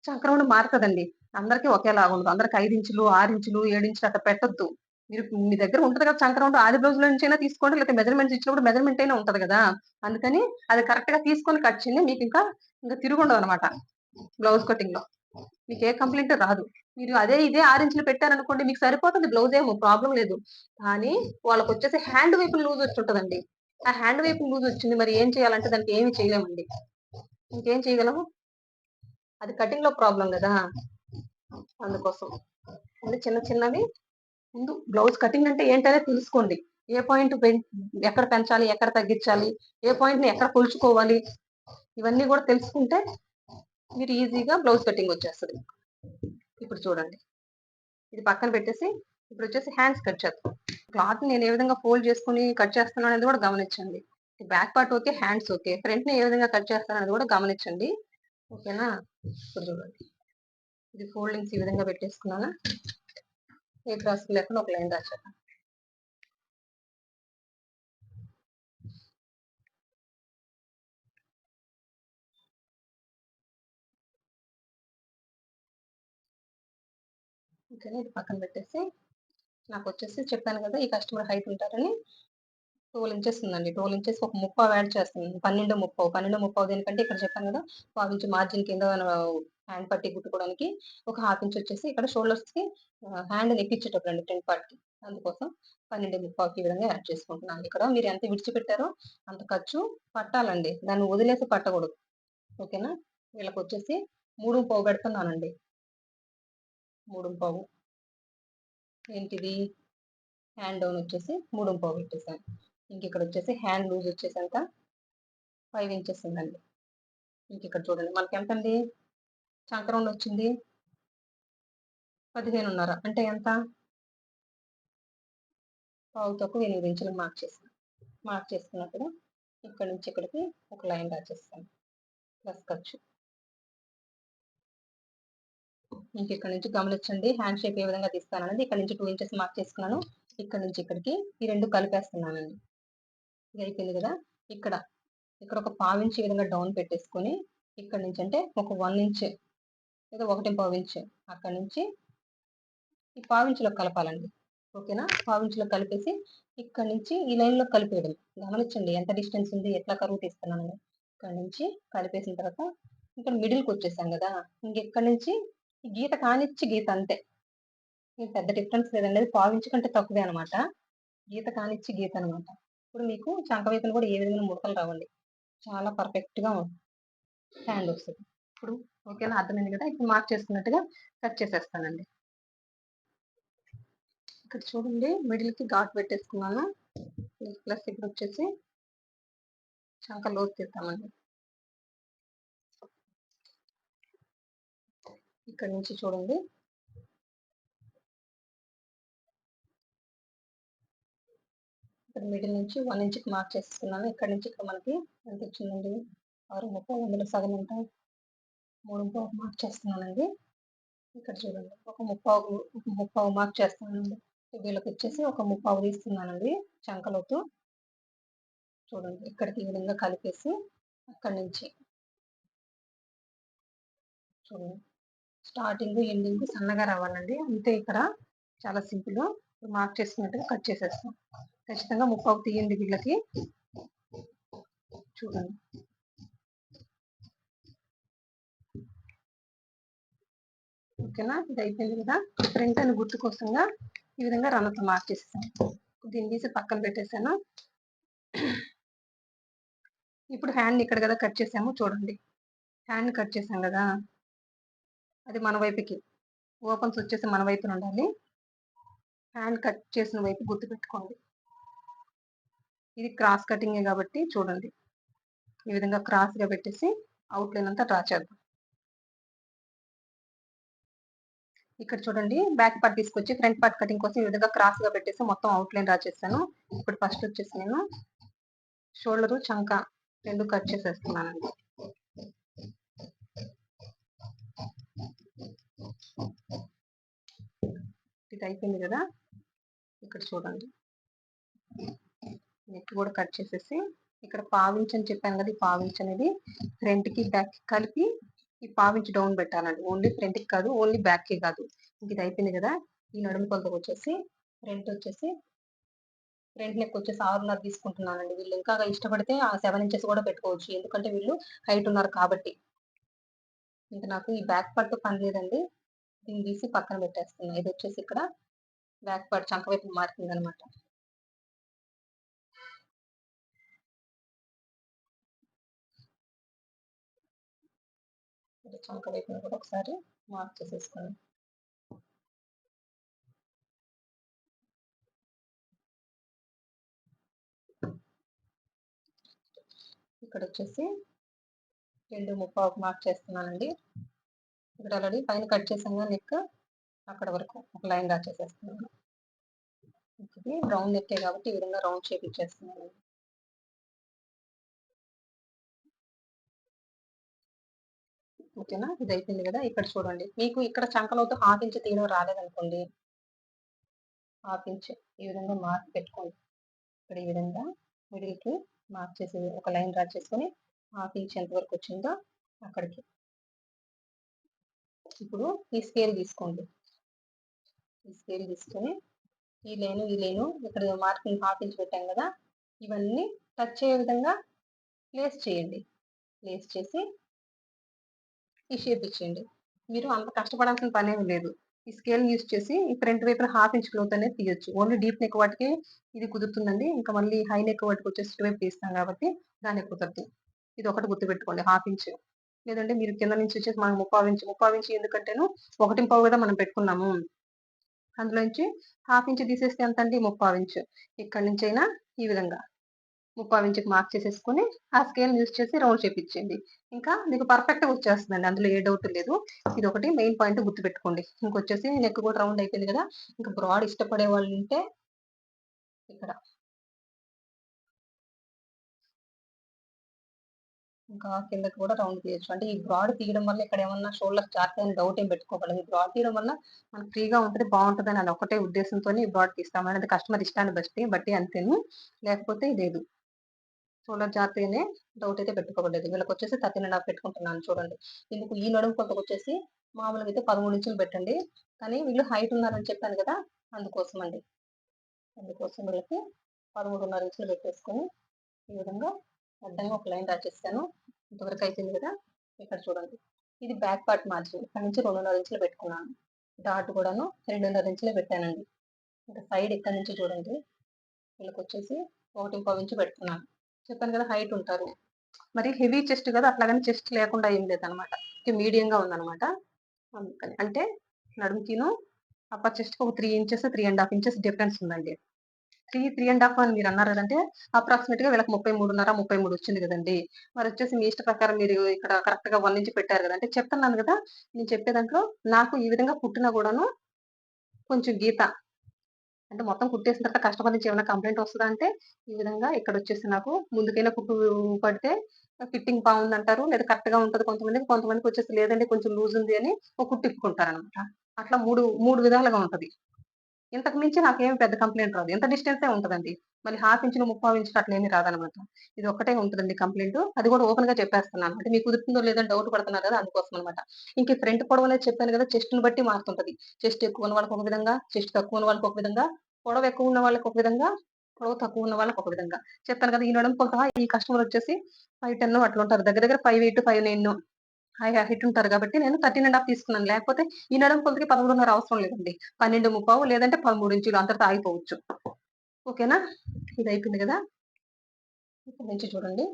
చంక్రౌండ్ మారతదండి. అందరికి ఒకేలాగుండదు. అందరికి 5 ఇంచులు, 6 ఇంచులు, 7 ఇంచులు అట్లా పెట్టొద్దు. మీరు మీ దగ్గర ఉంటది కదా! చంక్రౌండ్ ఆది బ్లౌజ్‌లో నుంచైనా తీసుకోండి. లేకపోతే మెజర్‌మెంట్స్ ఇచ్చినప్పుడు మెజర్‌మెంట్ అయినా ఉంటది గదా! అందుకని అది కరెక్ట్‌గా తీసుకొని కట్ చేయండి. మీకింకా ఇంక తిరుగుండదనమాట బ్లౌజ్ కటింగ్‌లో. మీకే కంప్లెయింట్ రాదు. మీరు ఇదే 6 ఇంచులు పెట్టారనుకోండి మీకు సరిపోతది బ్లౌజేమో ప్రాబ్లమ్ లేదు. కానీ వాళ్ళకొచ్చేసి హ్యాండ్ వైపున లూజ్ వచ్చుంటదండి. ఆ హ్యాండ్ వైపున లూజ్ వచ్చింది. మరి ఏం చేయాలంటే దానికి ఏమి చేయలేమండి. ఇంకేం చేయగలము? అది కటింగ్‌లో ప్రాబ్లమ్ గదా! అందుకోసం. అంటే చిన్న చిన్నవి ముందు బ్లౌజ్ కటింగ్ అంటే ఏంటనేది తెలుసుకోండి. ఏ పాయింట్ ఎక్కడ పెంచాలి? ఎక్కడ తగ్గించాలి? ఏ పాయింట్‌ని ఎక్కడ కొలుచుకోవాలి? ఇవన్నీ గూడా తెలుసుకుంటే మీరు ఈజీగా బ్లౌజ్ కటింగ్ వచ్చేస్తది. ఇప్పుడు చూడండి. ఇది పక్కన పెట్టేసి ఇప్పుడొచ్చేసి హ్యాండ్స్ కట్ చేద్దాం. క్లాత్‌ని నేను ఏ విధంగా ఫోల్డ్ చేసుకొని కట్ చేస్తున్నాననేది గూడా గమనించండి. Back part okay. Hands okay. ఫ్రంట్‌ని ఏ విధంగా కట్ చేస్తాననేది గూడా గమనించండి. ఓకేనా? ఇప్పుడు చూడండి. ఇది ఫోల్డింగ్స్ ఈ విధంగా పెట్టేసుకున్నానా? ఏ క్రాస్‌కి లేకుండా ఒక లైన్ రాశాను. ఓకేనా? ఇది పక్కన పెట్టేసి నాకొచ్చేసి చెప్పాను గదా! ఈ కస్టమర్ హైట్ ఉంటారని 12 ఇంచెస్ ఉందండి. 12 ఇంచెస్ ఒక ముప్పావు యాడ్ చేస్తున్నాను. 12:30. 12:30 దేనికంటే ఇక్కడ చెప్పాను గదా! పావించి మార్జిన్ కింద హ్యాండ్ పట్టీ కుట్టుకోవడానికి ఒక హాఫ్ ఇంచ్ వచ్చేసి ఇక్కడ షోల్డర్స్‌కి హ్యాండ్ నెక్కిచ్చేటప్పుడండి ఫ్రంట్ పార్ట్‌కి. అందుకోసం 12:30కి ఈ విధంగా యాడ్ చేసుకుంటున్నాను. ఇక్కడ మీరు ఎంత విడిచిపెట్టారో అంత ఖర్చు పట్టాలండి. దాన్ని వదిలేసి పట్టకూడదు. ఓకేనా? వీళ్ళకొచ్చేసి 3:15 పెడుతున్నానండి. 3:15 ఏంటిది? హ్యాండ్ డౌన్ వచ్చేసి 3:15 పెట్టేసాను. ఇంకిక్కడొచ్చేసి హ్యాండ్ లూజ్ వచ్చేసి ఎంత? 5 ఇంచెస్ ఉందండి. ఇంకిక్కడ చూడండి మనకెంతండి? చంక రౌండ్ వచ్చింది 15:30 అంటే ఎంత? పావు తక్కువ 8 ఇంచులకు మార్క్ చేశాను. మార్క్ చేసుకున్నప్పుడు ఇక్కడి నుంచి ఇక్కడికి ఒక లైన్ డ్రా చేస్తాను. ప్లస్ ఖర్చు. ఇంక ఇక్కడ నుంచి గమనించండి హ్యాండ్ షేప్ ఏ విధంగా తీస్తాననేది. ఇక్కడ నుంచి 2 ఇంచెస్ మార్క్ చేసుకున్నాను. ఇక్కడ నుంచి ఇక్కడికి ఈ 2 కలిపేస్తున్నానండి. ఇది అయిపోయింది కదా! ఇక్కడ ఒక పావించి ఈ విధంగా డౌన్ పెట్టేసుకొని ఇక్కడ నుంచి అంటే ఒక 1 ఇంచ్ లేదా 1.25 ఇంచ్ అక్కడి నుంచి ఈ పావించిలో కలపాలండి. ఓకేనా? పావించిలో కలిపేసి ఇక్కడ నుంచి ఈ లైన్‌లో కలిపేయడం. గమనించండి ఎంత డిస్టెన్స్ ఉంది, ఎట్లా కరువు తీస్తున్నానని. ఇక్కడ నుంచి కలిపేసిన తర్వాత ఇక్కడ మిడిల్‌కొచ్చేసాం గదా! ఇంకెక్కడి నుంచి ఈ గీత కానిచ్చి గీత అంతే. ఏం పెద్ద డిఫరెన్స్ లేదండి. అది పావించి కంటే తక్కువే అనమాట. గీత కానిచ్చి గీత అనమాట. ఇప్పుడు మీకు చంక వైపున కూడా ఏ విధమైన ముడతలు రావండి. చాలా పర్ఫెక్ట్‌గా హ్యాండ్ వస్తది. ఇప్పుడు ఓకేనా? అర్థమైంది కదా! ఇప్పుడు మార్క్ చేసుకున్నట్టుగా కట్ చేసేస్తానండి. ఇక్కడ చూడండి మిడిల్‌కి ఘాటు పెట్టేసుకున్నాను. ప్లస్ ఇక్కడొచ్చేసి చంక లోతు తీద్దామండి. ఇక్కడ నుంచి చూడండి. ఇక్కడ మిడిల్ నుంచి 1 ఇంచ్‌కి మార్క్ చేసుకున్నాను. ఇక్కడ నుంచి ఇక్కడ మనకి ఎంత వచ్చిందండి? 6.30 అందులో సగం ఎంత? 3.25 మార్క్ చేస్తున్నానండి. ఇక్కడ చూడండి. ఒక ముప్పావు మార్క్ చేస్తున్నానండి. వీళ్ళకొచ్చేసి ఒక ముప్పావు తీస్తున్నానండి చంకలోతు. చూడండి ఇక్కడికి ఈ విధంగా కలిపేసి అక్కడి నుంచి చూడండి స్టార్టింగ్, ఎండింగ్ సన్నగా రావాలండి. అంతే ఇక్కడ చాలా సింపుల్. మార్క్ చేసుకున్నట్టుగా కట్ చేసేస్తాం. ఖచ్చితంగా ముప్పావు తీయండి వీళ్ళకి. చూడండి. ఓకేనా? ఇది అయిపోయింది కదా! ఫ్రంట్ అని గుర్తు కోసంగా ఈ విధంగా రన్నతో మార్క్ చేసేసాను. దీన్ని తీసి పక్కన పెట్టేసాను. ఇప్పుడు హ్యాండ్ ఇక్కడ కదా కట్ చేసాము చూడండి. హ్యాండ్ కట్ చేసాం కదా! అది మన వైపుకి. ఓపెన్స్ వచ్చేసి మన వైపున ఉండాలి. హ్యాండ్ కట్ చేసిన వైపు గుర్తుపెట్టుకోండి. ఇది క్రాస్ కటింగే కాబట్టి చూడండి. ఈ విధంగా క్రాస్‌గా పెట్టేసి అవుట్‌లైన్ అంతా డ్రా చేద్దాం. ఇక్కడ చూడండి బ్యాక్ పార్ట్ తీసుకొచ్చి ఫ్రంట్ పార్ట్ కటింగ్ కోసం ఈ విధంగా క్రాస్‌గా పెట్టేసి మొత్తం అవుట్‌లైన్ డ్రా చేశాను. ఇప్పుడు ఫస్ట్ వచ్చేసి నేను షోల్డరు, చంక 2 కట్ చేసేస్తున్నానండి. ఇది అయిపోయింది కదా! ఇక్కడ చూడండి. నెక్ కూడా కట్ చేసేసి ఇక్కడ పావించ్ అని చెప్పాను కదా! ఈ పావించ్ అనేది ఫ్రంట్‌కి, బ్యాక్‌కి కలిపి ఈ పావించ్ డౌన్ పెట్టాలండి. ఓన్లీ ఫ్రంట్‌కి కాదు, ఓన్లీ బ్యాక్‌కి కాదు. ఇది అయిపోయింది కదా! ఈ నడుము కొలతకొచ్చేసి ఫ్రంట్ నెక్ వచ్చేసి 6.5 తీసుకుంటున్నానండి. వీళ్ళు ఇంకా ఇష్టపడితే ఆ 7 ఇంచెస్ కూడా పెట్టుకోవచ్చు. ఎందుకంటే వీళ్ళు హైట్ ఉన్నారు కాబట్టి. ఇంక నాకు ఈ బ్యాక్ పార్ట్‌తో పని లేదండి. దీన్ని తీసి పక్కన పెట్టేస్తున్నా. ఇదొచ్చేసి ఇక్కడ బ్యాక్ పార్ట్ చంక వైపున మారుతుందనమాట. చంక వైపున కూడా ఒకసారి మార్క్ చేసేసుకోండి. ఇక్కడొచ్చేసి 2.25 మార్క్ చేస్తున్నానండి. ఇక్కడ ఆల్రెడీ పైన కట్ చేసాంగా నెక్ అక్కడ వరకు ఒక లైన్ డ్రా చేసేస్తున్నాను. ఇది రౌండ్ నెక్కే కాబట్టి ఈ విధంగా రౌండ్ షేప్ ఇచ్చేస్తున్నాను. ఓకేనా? ఇది అయిపోయింది కదా! ఇక్కడ చూడండి. మీకు ఇక్కడ చంకలోతు 1/2 ఇంచ్ తీయడం రాలేదనుకోండి. 1/2 ఇంచ్ ఈ విధంగా మార్క్ పెట్టుకోండి. ఇక్కడ ఈ విధంగా మిడిల్‌కి మార్క్ చేసి ఒక లైన్ డ్రా చేసుకొని 1/2 ఇంచ్ ఎంత వరకు వచ్చిందో అక్కడికి. ఇప్పుడు ఈ స్కేల్ తీసుకోండి. ఈ స్కేల్ తీసుకొని ఈ లైను ఇక్కడ మార్కింగ్ 1/2 ఇంచ్ పెట్టాం కదా! ఇవన్నీ టచ్ అయ్యే విధంగా ప్లేస్ చేయండి. ప్లేస్ చేసి ఈ షేప్ ఇచ్చేయండి. మీరు అంత కష్టపడాల్సిన పనేమి లేదు. ఈ స్కేల్‌ని యూజ్ చేసి ఈ ఫ్రంట్ వైపున 1/2 ఇంచ్ క్లాత్ అనేది తీయొచ్చు. ఓన్లీ డీప్ నెక్ వాటికి ఇది కుదురుతుందండి. ఇంకా మళ్ళీ హై నెక్ వాటికొచ్చేసి ఇటువైపు తీస్తాం కాబట్టి దానికి కుదరదు. ఇదొకటి గుర్తుపెట్టుకోండి 1/2 ఇంచ్. లేదంటే మీరు కింద నుంచి వచ్చేసి మనకు 3/4 ఇంచ్ ఎందుకంటేను 1.25 కదా మనం పెట్టుకున్నాము. అందులో నుంచి 1/2 ఇంచ్ తీసేస్తే ఎంతండి? 3/4 ఇంచ్. ఇక్కడి నుంచైనా ఈ విధంగా 3/4 ఇంచ్‌కి మార్క్ చేసేసుకొని ఆ స్కేల్‌ని యూజ్ చేసి రౌండ్ షేప్ ఇచ్చేయండి. ఇంకా మీకు పర్ఫెక్ట్‌గా వచ్చేస్తుందండి. అందులో ఏ డౌట్ లేదు. ఇదొకటి మెయిన్ పాయింట్ గుర్తుపెట్టుకోండి. ఇంకొచ్చేసి నెక్ కూడా రౌండ్ అయిపోయింది కదా! ఇంకా బ్రాడ్ ఇష్టపడే వాళ్ళుంటే ఇక్కడ ఇంకా కిందకి కూడా రౌండ్ తీయొచ్చు. అంటే ఈ బ్రాడ్ తీయడం వల్ల ఇక్కడ ఏమన్నా షోల్డర్ జారుతాయని డౌట్ ఏం పెట్టుకోకండి. ఈ బ్రాడ్ తీయడం వల్ల మనకు ఫ్రీగా ఉంటది, బావుంటదని అది ఒకటే ఉద్దేశంతోని ఈ బ్రాడ్ తీస్తాం. అనేది కస్టమర్ ఇష్టాన్ని బట్టి అంతేను. లేకపోతే లేదు. షోల్డర్ జారితేనే డౌట్ అయితే పెట్టుకోవట్లేదు. వీళ్ళకొచ్చేసి 13.5 పెట్టుకుంటున్నాను చూడండి. ఎందుకు ఈ నడుము కొలతకొచ్చేసి మామూలుగా అయితే 13 ఇంచులు పెట్టండి. కానీ వీళ్ళు హైట్ ఉన్నారని చెప్పాను కదా! అందుకోసమండి. అందుకోసం వీళ్ళకి 13.5 ఇంచులు పెట్టేసుకొని ఈ విధంగా అడ్డంగా ఒక లైన్ డ్రా చేశాను. ఇంతవరకు అయిపోయింది కదా! ఇక్కడ చూడండి. ఇది బ్యాక్ పార్ట్ మార్జిన్. ఇక్కడ నుంచి 2.5 ఇంచులు పెట్టుకున్నాను. డాట్ కూడాను 2.5 ఇంచులే పెట్టానండి. ఇంకా సైడ్ ఇక్కడ నుంచి చూడండి. వీళ్ళకొచ్చేసి 1.25 ఇంచు పెడుతున్నాను. చెప్పాను కదా హైట్ ఉంటారు. మరి హెవీ చెస్ట్ కదా! అట్లాగని చెస్ట్ లేకుండా ఏం లేదనమాట. మీడియంగా ఉందనమాట. అందుకని. అంటే నడుముకిను అప్పర్ చెస్ట్‌కి ఒక 3 ఇంచెస్, 3½ ఇంచెస్ డిఫరెన్స్ ఉందండి. 3½ అని మీరన్నారు గదంటే అప్రాక్సిమేట్‌గా వీళ్ళకి 33.5, 33 వచ్చింది గదండీ! మరొచ్చేసి మీ ఇష్ట ప్రకారం మీరు ఇక్కడ కరెక్ట్‌గా 1 ఇంచ్ పెట్టారు గదా! అంటే చెప్తున్నాను గదా! నేను చెప్పే దాంట్లో నాకు ఈ విధంగా కుట్టినా గూడాను కొంచెం గీత అంటే మొత్తం కుట్టేసిన తర్వాత కస్టమర్ నుంచి ఏమైనా కంప్లెయింట్ వస్తదా అంటే, ఈ విధంగా ఇక్కడొచ్చేసి నాకు ముందుకైనా కుట్టు పడితే ఫిట్టింగ్ బావుందంటారు. లేదా కరెక్ట్‌గా ఉంటది కొంతమందికి. కొంతమందికొచ్చేసి లేదండి కొంచెం లూజ్ ఉంది అని ఒక కుట్టు ఇప్పుకుంటారనమాట. అట్లా 3 విధాలుగా ఉంటది. ఇంతకు మించి నాకేమి పెద్ద కంప్లెయింట్ రాదు. ఇంత డిస్టెన్సే ఉంటదండి. మళ్ళీ హాఫ్ ఇంచులు, ముప్పావు ఇంచులు అట్లేమి రాదనమాట. ఇది ఒక్కటే ఉంటదండి కంప్లెయింటు. అది కూడా ఓపెన్‌గా చెప్పేస్తున్నాను. అంటే మీకు కుదురుతుందో లేదో అని డౌట్ పడుతున్నారు కదా! అందుకోసం అనమాట. ఇంక ఈ ఫ్రంట్ పొడవనేది చెప్పాను కదా! చెస్ట్‌ని బట్టి మారుతుంటది. చెస్ట్ ఎక్కువ ఉన్న వాళ్ళకి ఒక విధంగా, చెస్ట్ తక్కువ ఉన్న వాళ్ళకి ఒక విధంగా, పొడవు ఎక్కువ ఉన్న వాళ్ళకి ఒక విధంగా, పొడవు తక్కువ ఉన్న వాళ్ళకి ఒక విధంగా. చెప్పాను కదా! ఈ నడుము కొలత ఈ కస్టమర్ వచ్చేసి 5'10" అట్లుంటారు. దగ్గర దగ్గర 5'8", 5'9" హైట్ ఉంటారు కాబట్టి నేను 13½ తీసుకున్నాను. లేకపోతే ఈ నడుము కొలతకి 13.5 అవసరం లేదండి. 12:35 లేదంటే 13 ఇంచులు అంతటితో ఆగిపోవచ్చు. ఓకేనా? ఇదయిపోయింది గదా! ఇక్కడి నుంచి చూడండి.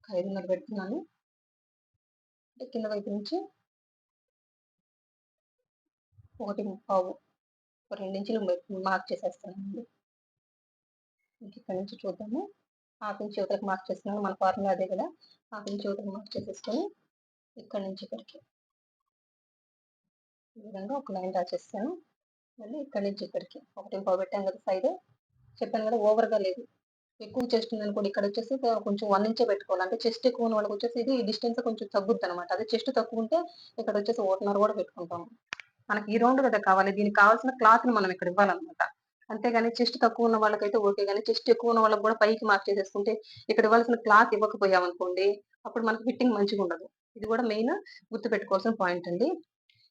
5:30 పెడుతున్నాను. అంటే కింద వైపు నుంచి 1:35 ఒక 2 ఇంచులు మార్క్ చేసేస్తానండి. ఇక్కడి నుంచి చూద్దాము. హాఫ్ ఇంచ్ యువతలకి మార్క్ చేస్తున్నాను. మన ఫార్ములా అదే గదా! హాఫ్ ఇంచ్ యువతలకి మార్క్ చేసేసుకొని ఇక్కడి నుంచి ఇక్కడికి ఈ విధంగా ఒక లైన్ డ్రా చేస్తాను. మళ్ళీ ఇక్కడి నుంచి ఇక్కడికి 1:35 పెట్టాం కదా! సైడు. చెప్పాను కదా! ఓవర్‌గా లేదు. ఎక్కువ చెస్ట్ ఉందనుకోండి ఇక్కడొచ్చేసి కొంచెం 1 ఇంచే పెట్టుకోవాలి. అంటే చెస్ట్ ఎక్కువ ఉన్న వాళ్ళకొచ్చేసి ఇది డిస్టెన్స్ కొంచెం తగ్గుద్దనమాట. అదే చెస్ట్ తక్కువుంటే ఇక్కడొచ్చేసి 1.5 కూడా పెట్టుకుంటాము. మనకి ఈ రౌండ్ కదా కావాలి. దీనికి కావాల్సిన క్లాత్‌ని మనం ఇక్కడ ఇవ్వాలనమాట. అంతేగాని చెస్ట్ తక్కువ ఉన్న వాళ్ళకైతే ఓకే గాని, చెస్ట్ ఎక్కువ ఉన్న వాళ్ళకి కూడా పైకి మార్క్ చేసేసుకుంటే, ఇక్కడ ఇవ్వాల్సిన క్లాత్ ఇవ్వకపోయామనుకోండి, అప్పుడు మనకి ఫిట్టింగ్ మంచిగుండదు. ఇది కూడా మెయిన్ గుర్తుపెట్టుకోవాల్సిన పాయింట్ అండి.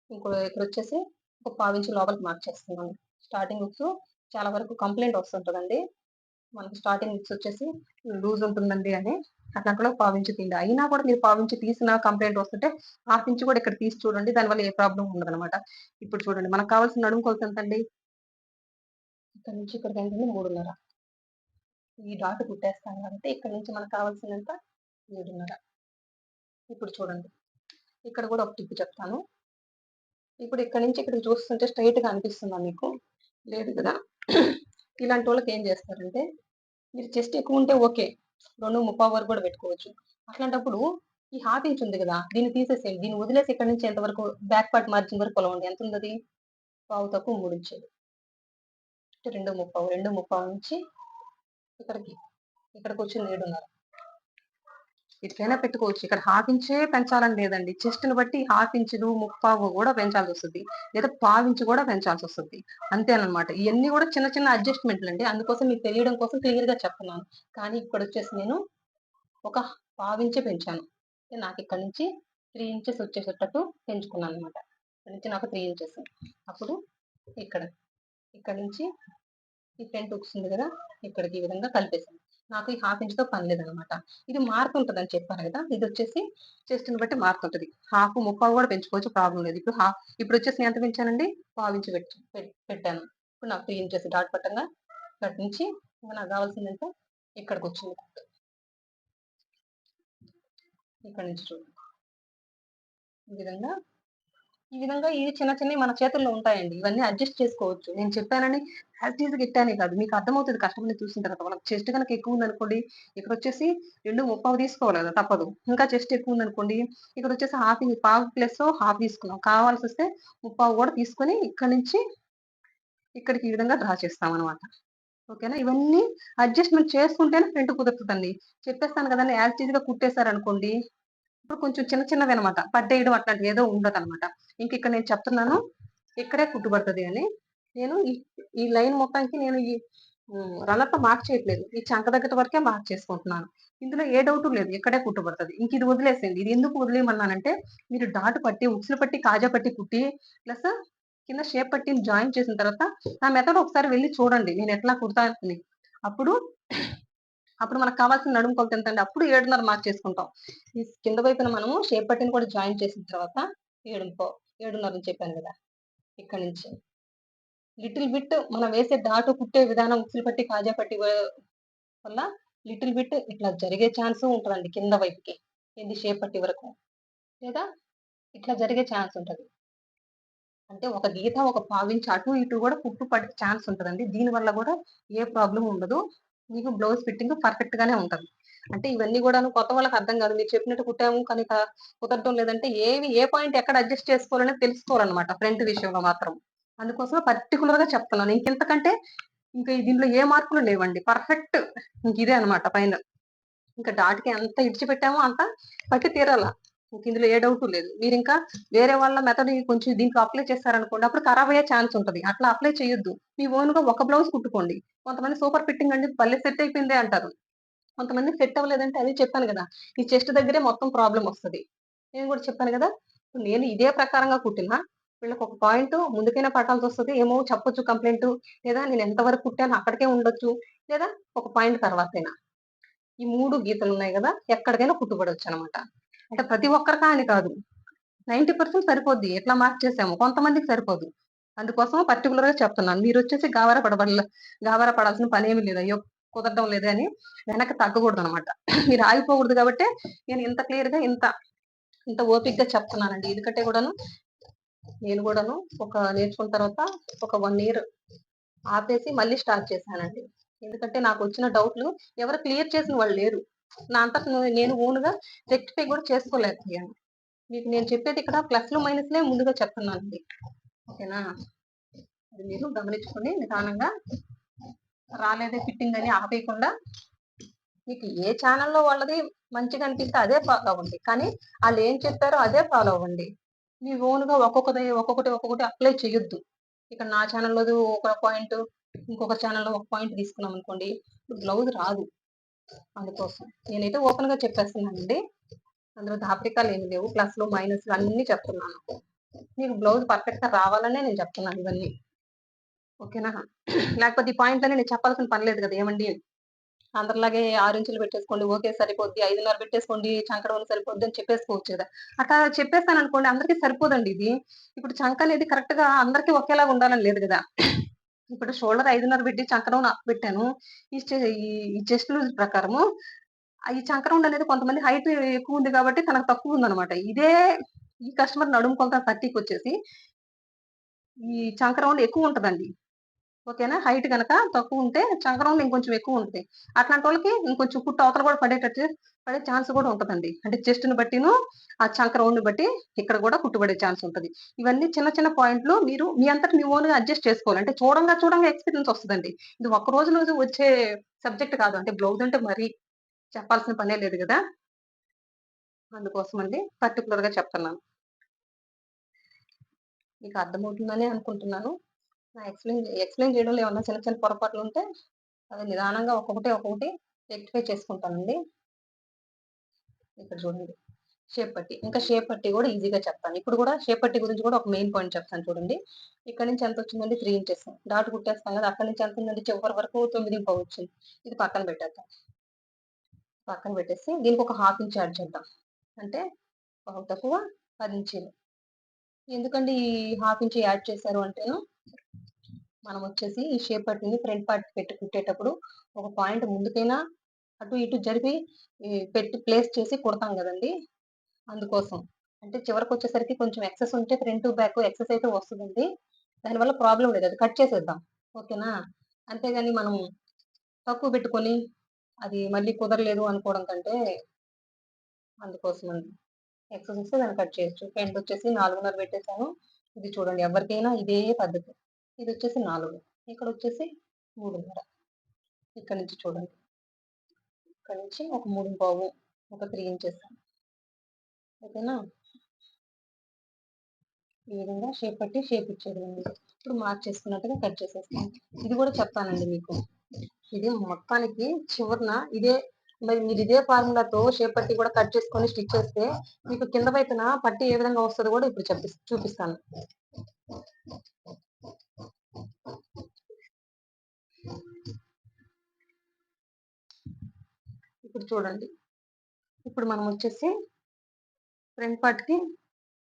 ఇక్కడొచ్చేసి ఒక పావించి లోపలికి మార్క్ చేస్తున్నాను. స్టార్టింగ్ హుక్స్ చాలా వరకు కంప్లెయింట్ వస్తుంటదండి. మనకి స్టార్టింగ్ హుక్స్ వచ్చేసి లూజ్ ఉంటుందండి అని. అట్లాంటోళ్ళకి పావించి తీయండి. అయినా కూడా మీరు పావించి తీసినా కంప్లెయింట్ వస్తుంటే హాఫ్ ఇంచ్ కూడా ఇక్కడ తీసి చూడండి. దానివల్ల ఏ ప్రాబ్లమ్ ఉండదనమాట. ఇప్పుడు చూడండి మనకు కావాల్సిన నడుము కొలత ఎంతండి? ఇక్కడి నుంచి ఇక్కడికి ఎంతండి? 3:30. ఈ డాట్ కుట్టేస్తాం కాబట్టి ఇక్కడి నుంచి మనకు కావాల్సినంత 7:30. ఇప్పుడు చూడండి. ఇక్కడ కూడా ఒక టిప్ చెప్తాను. ఇప్పుడు ఇక్కడి నుంచి ఇక్కడికి చూస్తుంటే స్ట్రెయిట్‌గా అనిపిస్తుందా మీకు? లేదు కదా! ఇలాంటోళ్ళకి ఏం చేస్తారంటే, మీరు చెస్ట్ ఎక్కువుంటే ఓకే. 2:35 వరకు కూడా పెట్టుకోవచ్చు. అట్లాంటప్పుడు ఈ హాఫ్ ఇంచ్ ఉంది గదా! దీన్ని తీసేసేయండి. దీన్ని వదిలేసి ఇక్కడి నుంచి ఎంత వరకు బ్యాక్ పార్ట్ మార్జిన్ వరకు కొలవండి. ఎంతుందది? పావు తక్కువ 3 ఇంచులు. 2:35, 2:35 నుంచి ఇక్కడికి, ఇక్కడికొచ్చింది 7:30. ఇట్లైనా పెట్టుకోవచ్చు. ఇక్కడ హాఫ్ ఇంచే పెంచాలని లేదండి. చెస్ట్‌ని బట్టి హాఫ్ ఇంచులు, ముప్పావు గూడా పెంచాల్సొస్తది. లేదా పావించి గూడా పెంచాల్సొస్తది. అంతేననమాట. ఇయన్నీ గూడా చిన్న చిన్న అడ్జస్ట్‌మెంట్‌లండి. అందుకోసం మీకు తెలియడం కోసం క్లియర్‌గా చెప్తున్నాను. కానీ ఇక్కడొచ్చేసి నేను ఒక పావించే పెంచాను. అంటే నాకిక్కడి నుంచి 3 ఇంచెస్ వచ్చేసేటట్టు పెంచుకున్నాననమాట. ఇక్కడి నుంచి నాకు 3 ఇంచెస్. అప్పుడు ఇక్కడ, ఇక్కడి నుంచి ఈ ఫ్రంట్ హుక్స్ ఉంది గదా! ఇక్కడికి ఈ విధంగా కలిపేసాను. నాకు ఈ హాఫ్ ఇంచ్‌తో పని లేదనమాట. ఇది మారుతుంటదని చెప్పాను గదా! ఇదొచ్చేసి చెస్ట్‌ని బట్టి మారుతుంటది. హాఫ్, ముప్పావు గూడా పెంచుకోవచ్చు ప్రాబ్లమ్ లేదు. ఇప్పుడొచ్చేసి నేను ఎంత పెంచానండి? పావించి పెట్టాను. ఇప్పుడు నాకు 3 ఇంచెస్ డాట్ పట్టంగా ఇక్కడి నుంచి ఇంక నాకు గావాల్సిందెంత? ఇక్కడికొచ్చింది కుట్టు. ఇక్కడి నుంచి చూడండి. ఈ విధంగా చిన్న చిన్నవి మన చేతుల్లో ఉంటాయండి. ఇవన్నీ అడ్జస్ట్ చేసుకోవచ్చు. నేను చెప్పానని యాజ్ టీజ్‌గా ఇట్టానే కాదు. మీకు అర్థమవుతది కస్టమర్‌ని చూసిన తర్వాత. వాళ్ళకి చెస్ట్ గనక ఎక్కువుందనుకోండి, ఇక్కడొచ్చేసి 2:35 తీసుకోవాలి గదా! తప్పదు. ఇంకా చెస్ట్ ఎక్కువుందనుకోండి, ఇక్కడొచ్చేసి పావు ప్లస్సో హాఫ్ తీసుకున్నాం. కావాల్సొస్తే ముప్పావు గూడా తీసుకొని ఇక్కడి నుంచి ఇక్కడికి ఈ విధంగా డ్రా చేస్తామనమాట. ఓకేనా? ఇవన్నీ అడ్జస్ట్‌మెంట్ చేసుకుంటేనే ఫ్రంట్ కుదురుతదండి. చెప్పేస్తాను కదండీ! యాజ్ ఇట్ ఈజ్‌గా కుట్టేసారనుకోండి, ఇప్పుడు కొంచెం చిన్న చిన్నవనమాట. పట్టేయడం అట్లాంటివి ఏదో ఉండదనమాట. ఇక్కడ నేను చెప్తున్నాను, ఇక్కడే కుట్టుబడతది అని. నేను ఈ ఈ లైన్ మొత్తానికి నేను ఈ రనర్‌తో మార్క్ చేయట్లేదు. ఈ చంక దగ్గర వరకే మార్క్ చేసుకుంటున్నాను. ఇందులో ఏ డౌటు లేదు. ఇక్కడే కుట్టుబడతది. ఇది వదిలేసేయండి. ఇది ఎందుకు వదిలేయమన్నానంటే, మీరు డాట్ పట్టి, ఉక్సులు పట్టి, కాజా పట్టి కుట్టి ప్లస్ కింద షేప్ పట్టిని జాయిన్ చేసిన తర్వాత, నా మెథడ్ ఒకసారి వెళ్లి చూడండి. నేను ఎట్లా కుడతానని. అప్పుడు అప్పుడు మనకు కావాల్సిన నడుము కొలత ఎంతండి? అప్పుడు 7:30 మార్క్ చేసుకుంటాం. ఈ కింద వైపున మనము షేప్ పట్టిని కూడా జాయిన్ చేసిన తర్వాత 7:30 అని చెప్పాను గదా! ఇక్కడి నుంచి లిటిల్ బిట్ మనం వేసే డాటు కుట్టే విధానం ఉక్సులు పట్టి, కాజా పట్టి వల్ల లిటిల్ బిట్ ఇట్లా జరిగే ఛాన్సు ఉంటదండి కింద వైపుకి. ఏంది షేప్ పట్టి వరకు. లేదా ఇట్లా జరిగే ఛాన్స్ ఉంటది. అంటే ఒక గీత, ఒక పావించి అటు, ఇటు గూడా కుట్టు పడే ఛాన్స్ ఉంటదండి. దీని వల్ల గూడా ఏ ప్రాబ్లమ్ ఉండదు. మీకు బ్లౌజ్ ఫిట్టింగ్ పర్ఫెక్ట్ గానే ఉంటది. అంటే ఇవన్నీ గూడాను కొత్త వాళ్ళకి అర్థం గాదు. మీరు చెప్పినట్టు కుట్టాము కానీ కుదరడం లేదంటే ఏ పాయింట్ ఎక్కడ అడ్జస్ట్ చేసుకోవాలనేది తెలుసుకోవాలన్నమాట ఫ్రంట్ విషయంలో మాత్రం. అందుకోసమే పర్టిక్యులర్‌గా చెప్తున్నాను. ఇంకింతకంటే దీంట్లో ఏ మార్పులు లేవండి. పర్ఫెక్ట్ ఇంకిదే అన్నమాట ఫైనల్. ఇంకా డాట్‌కి ఎంత ఇడిచిపెట్టామో అంత పట్టి తీరాల. ఇందులో ఏ డౌటు లేదు. మీరింకా వేరే వాళ్ళ మెథడ్ కొంచెం దీంట్లో అప్లై చేశారనుకోండి, అప్పుడు ఖరాబ్ అయ్యే ఛాన్స్ ఉంటది. అట్లా అప్లై చేయొద్దు. మీ ఓన్‌గా ఒక బ్లౌజ్ కుట్టుకోండి. కొంతమంది సూపర్ ఫిట్టింగ్ అండి భలే సెట్ అయిపోయిందే అంటారు. కొంతమంది సెట్ అవ్వలేదంటే అదే చెప్పాను గదా! ఈ చెస్ట్ దగ్గరే మొత్తం ప్రాబ్లమ్ వస్తది. నేను గూడా చెప్పాను గదా! నేను ఇదే ప్రకారంగా కుట్టినా వీళ్ళకొక పాయింట్ ముందుకైనా పట్టాల్సొస్తది. ఏమో చెప్పొచ్చు కంప్లెయింటు. లేదా నేను ఎంత వరకు కుట్టానో అక్కడికే ఉండొచ్చు. లేదా ఒక పాయింట్ తర్వాతైనా. ఈ 3 గీతలున్నాయి గదా! ఎక్కడికైనా కుట్టుబడొచ్చనమాట. అంటే ప్రతి ఒక్కరికా అని కాదు. 90% సరిపోద్ది. ఎట్లా మార్క్ చేసామో. కొంతమందికి సరిపోదు. అందుకోసం పర్టిక్యులర్‌గా చెప్తున్నాను. మీరొచ్చేసి గాబరా పడాల్సిన పనేమి లేదు. అయ్యో! కుదరడం లేదే అని వెనక్కి తగ్గకూడదనమాట. మీరు ఆగిపోకూడదు గాబట్టే నేను ఇంత క్లియర్‌గా ఇంత ఓపికగా చెప్తున్నానండి. ఎందుకంటే నేను గూడాను నేర్చుకున్న తర్వాత ఒక 1 ఇయర్ ఆపేసి మళ్ళీ స్టార్ట్ చేశానండి. ఎందుకంటే నాకొచ్చిన డౌట్‌లు ఎవరు క్లియర్ చేసిన వాళ్ళు లేరు. నా అంతట నేను ఓన్‌గా రెక్టిఫై కూడా చేసుకోలేకపోయాను. మీకు నేను చెప్పేది ఇక్కడ ప్లస్‌లు, మైనస్‌లే ముందుగా చెప్తున్నానండి. ఓకేనా? అది మీరు గమనించుకొని నిదానంగా రాలేదే ఫిట్టింగ్ అని ఆపేయకుండా మీకు ఏ ఛానెల్‌లో వాళ్ళది మంచిగా అనిపిస్తే అదే ఫాలో అవ్వండి. కానీ ఆళ్ళేం చెప్పారో అదే ఫాలో అవ్వండి. మీ ఓన్‌గా ఒక్కొక్కటి అప్లై చేయొద్దు. ఇక్కడ నా ఛానెల్‌లోది ఒక పాయింటు, ఇంకొక ఛానెల్‌లో ఒక పాయింట్ తీసుకున్నామనుకోండి, బ్లౌజ్ రాదు. అందుకోసం. నేనైతే ఓపెన్‌గా చెప్పేస్తున్నానండి. అందులో దాపరికాలేమి లేవు. ప్లస్‌లు, మైనస్‌లు అన్నీ చెప్తున్నాను. మీకు బ్లౌజ్ పర్ఫెక్ట్‌గా రావాలనే నేను చెప్తున్నాను ఇవన్నీ. ఓకేనా? లేకపోతే ఈ పాయింట్‌లన్నీ నేను చెప్పాల్సిన పని లేదు కదా! ఏవండీ అందరిలాగే 6 ఇంచులు పెట్టేసుకోండి. ఓకే సరిపోద్ది. 5:30 పెట్టేసుకోండి. చంకడౌన్ సరిపోద్ది అని చెప్పేసుకోవచ్చు గదా! అట్లా చెప్పేసాననుకోండి అందరికి సరిపోదండి ఇది. ఇప్పుడు చంకనేది కరెక్ట్‌గా అందరికి ఒకేలాగా ఉండాలని లేదు గదా! ఇప్పుడు షోల్డర్ 5:30 పెట్టి చంక డౌన్ హాఫ్ పెట్టాను. ఈ చె ఈ ఈ చెస్ట్ లూజ్ ప్రకారము ఈ చంక రౌండ్ అనేది కొంతమంది హైట్ ఎక్కువుంది కాబట్టి తనకు తక్కువుందనమాట. ఈ కస్టమర్ నడుము కొలత 30కొచ్చేసి ఈ చంక రౌండ్ ఎక్కువుంటదండి. ఓకేనా? హైట్ గనక తక్కువుంటే చంకరౌండ్ ఇంకొంచెం ఎక్కువుంటది. అట్లాంటోళ్ళకి ఇంకొంచెం కుట్టు అవతల గూడా పడే ఛాన్స్ గూడా ఉంటదండి. అంటే చెస్ట్‌ని బట్టిను, ఆ చంక రౌండ్‌ని బట్టి ఇక్కడ గూడా కుట్టుబడే ఛాన్స్ ఉంటది. ఇవన్నీ చిన్న చిన్న పాయింట్‌లు మీరు మీ అంతట మీ ఓన్‌గా అడ్జస్ట్ చేసుకోవాలి. అంటే చూడంగా ఎక్స్‌పీరియన్స్ ఒస్తదండి. ఇది ఒక్క రోజులో వచ్చే సబ్జెక్ట్ కాదు. అంటే బ్లౌజ్ అంటే మరీ చెప్పాల్సిన పనే లేదు గదా! అందుకోసమండి పర్టిక్యులర్‌గా చెప్తున్నాను. మీకు అర్థమవుతుందనే అనుకుంటున్నాను. నా ఎక్స్‌ప్లెయిన్ చేయడంలో ఏమన్నా చిన్న చిన్న పొరపాట్లుంటే అవి నిదానంగా ఒక్కొక్కటి రెక్టిఫై చేసుకుంటానండి. ఇక్కడ చూడండి. షేప్ పట్టి. ఇంకా షేప్ పట్టి గూడా ఈజీగా చెప్తాను. ఇప్పుడు గూడా షేప్ పట్టి గురించి గూడా ఒక మెయిన్ పాయింట్ చెప్తాను చూడండి. ఇక్కడి నుంచి ఎంతొచ్చిందండి 3 ఇంచెస్. డాట్ కుట్టేస్తాం గదా! అక్కడి నుంచి ఎంతుందండి చివరి వరకు 9:15 వచ్చింది. ఇది పక్కన పెట్టేద్దాం. పక్కన పెట్టేసి దీనికొక హాఫ్ ఇంచ్ యాడ్ చేద్దాం. అంటే పావు తక్కువ 10 ఇంచీలు. ఎందుకండి ఈ హాఫ్ ఇంచ్ యాడ్ చేశారు అంటేను మనమొచ్చేసి ఈ షేప్ పట్టిని ఫ్రంట్ పార్ట్ పెట్టి కుట్టేటప్పుడు ఒక పాయింట్ ముందుకైనా అటు ఇటు జరిపి పెట్టి ప్లేస్ చేసి కుడతాం గదండీ! అందుకోసం. అంటే చివరకొచ్చేసరికి కొంచెం ఎక్సెస్ ఉంటే ఫ్రంట్, బ్యాక్ ఎక్సెస్ అయితే వస్తదండి. దానివల్ల ప్రాబ్లమ్ లేదు. అది కట్ చేసేద్దాం. ఓకేనా? అంతేగాని మనం తక్కువ పెట్టుకొని అది మళ్ళీ కుదరలేదు అనుకోవడం కంటే అందుకోసమండి. ఎక్సెస్ వస్తే దాన్ని కట్ చేయొచ్చు. ఫ్రంటొచ్చేసి 4:30 పెట్టేసాను. ఇది చూడండి ఎవరికైనా ఇదే పద్ధతి. ఇదొచ్చేసి 4. ఇక్కడొచ్చేసి 3:30. ఇక్కడ నుంచి చూడండి, ఇక్కడ నుంచి ఒక 3 ఒక 3 ఇంచెస్. ఓకేనా? ఈ విధంగా షేప్ పట్టి షేప్ ఇచ్చేది. ఇప్పుడు మార్క్ చేసుకున్నట్టుగా కట్ చేసేస్తాను. ఇది కూడా చెప్తానండి మీకు. ఇది మొత్తానికి చివరన ఇదే, మరి మీరు ఇదే ఫార్ములాతో షేప్ పట్టి కూడా కట్ చేసుకొని స్టిచ్ చేస్తే మీకు కింద వైపున పట్టి ఏ విధంగా వస్తుందో కూడా ఇప్పుడు చూపిస్తాను. ఇప్పుడు చూడండి, ఇప్పుడు మనం వచ్చేసి ఫ్రంట్ పార్ట్ కి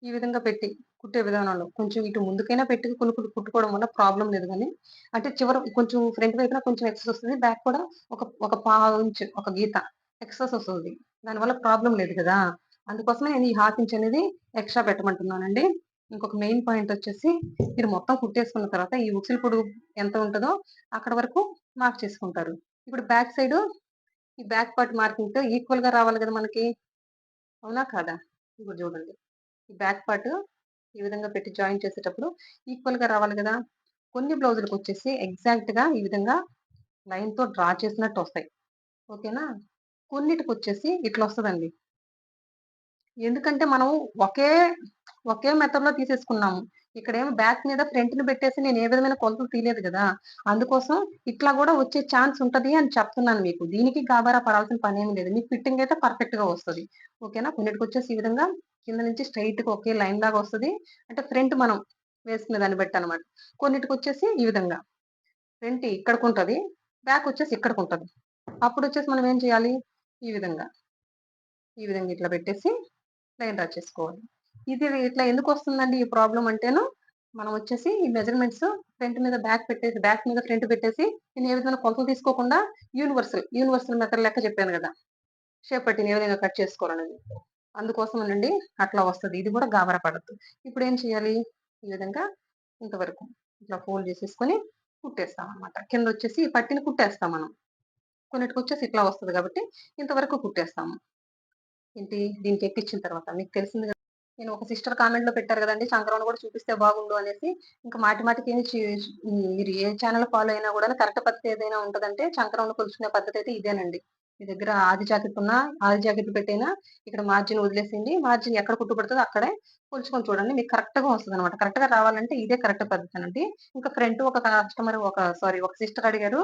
ఈ విధంగా పెట్టి కుట్టే విధానంలో కొంచెం ఇటు ముందుకైనా పెట్టి కుట్టుకోవడం వల్ల ప్రాబ్లం లేదు, కానీ అంటే చివర కొంచెం ఫ్రంట్ వైపున కొంచెం ఎక్సెస్ వస్తుంది, బ్యాక్ కూడా ఒక ఒక పావు ఇంచ్ ఒక గీత ఎక్సెస్ వస్తుంది. దానివల్ల ప్రాబ్లం లేదు కదా, అందుకోసమే నేను ఈ ½ ఇంచ్ అనేది ఎక్స్ట్రా పెట్టమంటున్నానండి. ఇంకొక మెయిన్ పాయింట్ వచ్చేసి, మీరు మొత్తం కుట్టేసుకున్న తర్వాత ఈ ఉక్సుల పొడుగు ఎంత ఉంటుందో అక్కడ వరకు మార్క్ చేసుకుంటారు. ఇప్పుడు బ్యాక్ సైడ్ ఈ బ్యాక్ పార్ట్ మార్కింగ్ తో ఈక్వల్ గా రావాలి కదా మనకి, అవునా కాదా? ఇప్పుడు చూడండి, ఈ బ్యాక్ పార్ట్ ఈ విధంగా పెట్టి జాయిన్ చేసేటప్పుడు ఈక్వల్ గా రావాలి కదా. కొన్ని బ్లౌజులకు వచ్చేసి ఎగ్జాక్ట్ గా ఈ విధంగా లైన్ తో డ్రా చేసినట్టు వస్తాయి. ఓకేనా? కొన్నిటికి వచ్చేసి ఇట్లా వస్తుందండి. ఎందుకంటే మనం ఒకే ఒకే మెథడ్ లో తీసేసుకున్నాము. ఇక్కడేమో బ్యాక్ మీద ఫ్రంట్ ని పెట్టేసి నేను ఏ విధమైన కొలతలు తీయలేదు కదా, అందుకోసం ఇట్లా కూడా వచ్చే ఛాన్స్ ఉంటది అని చెప్తున్నాను మీకు. దీనికి గాబరా పడాల్సిన పని ఏమి లేదు, మీకు ఫిట్టింగ్ అయితే పర్ఫెక్ట్ గా వస్తుంది. ఓకేనా? కొన్నిటికి వచ్చేసి ఈ విధంగా కింద నుంచి స్ట్రైట్ గా ఒకే లైన్ లాగా వస్తుంది, అంటే ఫ్రంట్ మనం వేసుకునే దాన్ని బట్టి అనమాట. కొన్నిటికి వచ్చేసి ఈ విధంగా ఫ్రంట్ ఇక్కడికి ఉంటది, బ్యాక్ వచ్చేసి ఇక్కడికి ఉంటది. అప్పుడు వచ్చేసి మనం ఏం చేయాలి, ఈ విధంగా ఇట్లా పెట్టేసి లైన్ డ్రా చేసుకోవాలి. ఇది ఇట్లా ఎందుకు వస్తుందండి ఈ ప్రాబ్లం అంటేను, మనం వచ్చేసి ఈ మెజర్మెంట్స్ ఫ్రంట్ మీద బ్యాక్ పెట్టేసి, బ్యాక్ మీద ఫ్రంట్ పెట్టేసి నేను ఏ విధంగా కొలతలు తీసుకోకుండా యూనివర్సల్ మెథడ్ లెక్క చెప్పాను కదా, షేప్ పట్టిని ఏ విధంగా కట్ చేసుకోవాలనేది. అందుకోసం అండి అట్లా వస్తుంది. ఇది కూడా గాబరా పడద్దు. ఇప్పుడు ఏం చేయాలి, ఈ విధంగా ఇంతవరకు ఇట్లా ఫోల్డ్ చేసేసుకొని కుట్టేస్తాం అనమాట. కింద వచ్చేసి ఈ పట్టిని కుట్టేస్తాం మనం. కొన్నిటికి వచ్చేసి ఇట్లా వస్తుంది కాబట్టి ఇంతవరకు కుట్టేస్తాము. ఏంటి దీనికి ఎక్కించిన తర్వాత మీకు తెలిసింది కదా. నేను ఒక సిస్టర్ కామెంట్ లో పెట్టారు కదండి, చంకరౌండ్ కూడా చూపిస్తే బాగుండు అనేసి. ఇంకా మాటికి మీరు ఏ ఛానల్ ఫాలో అయినా కూడా కరెక్ట్ పద్ధతి ఏదైనా ఉంటదంటే చంకరౌండ్ కొలుచుకునే పద్ధతి అయితే ఇదేనండి. మీ దగ్గర ఆది జాకెట్ ఉన్నా ఆది జాకెట్ పెట్టైనా ఇక్కడ మార్జిన్ వదిలేసింది, మార్జిన్ ఎక్కడ కుట్టుపడుతుందో అక్కడే కొలుచుకొని చూడండి, మీకు కరెక్ట్ గా వస్తుంది అనమాట. కరెక్ట్ గా రావాలంటే ఇదే కరెక్ట్ పద్ధతి అండి. ఇంకా ఫ్రంట్ ఒక కస్టమర్ ఒక సిస్టర్ అడిగారు,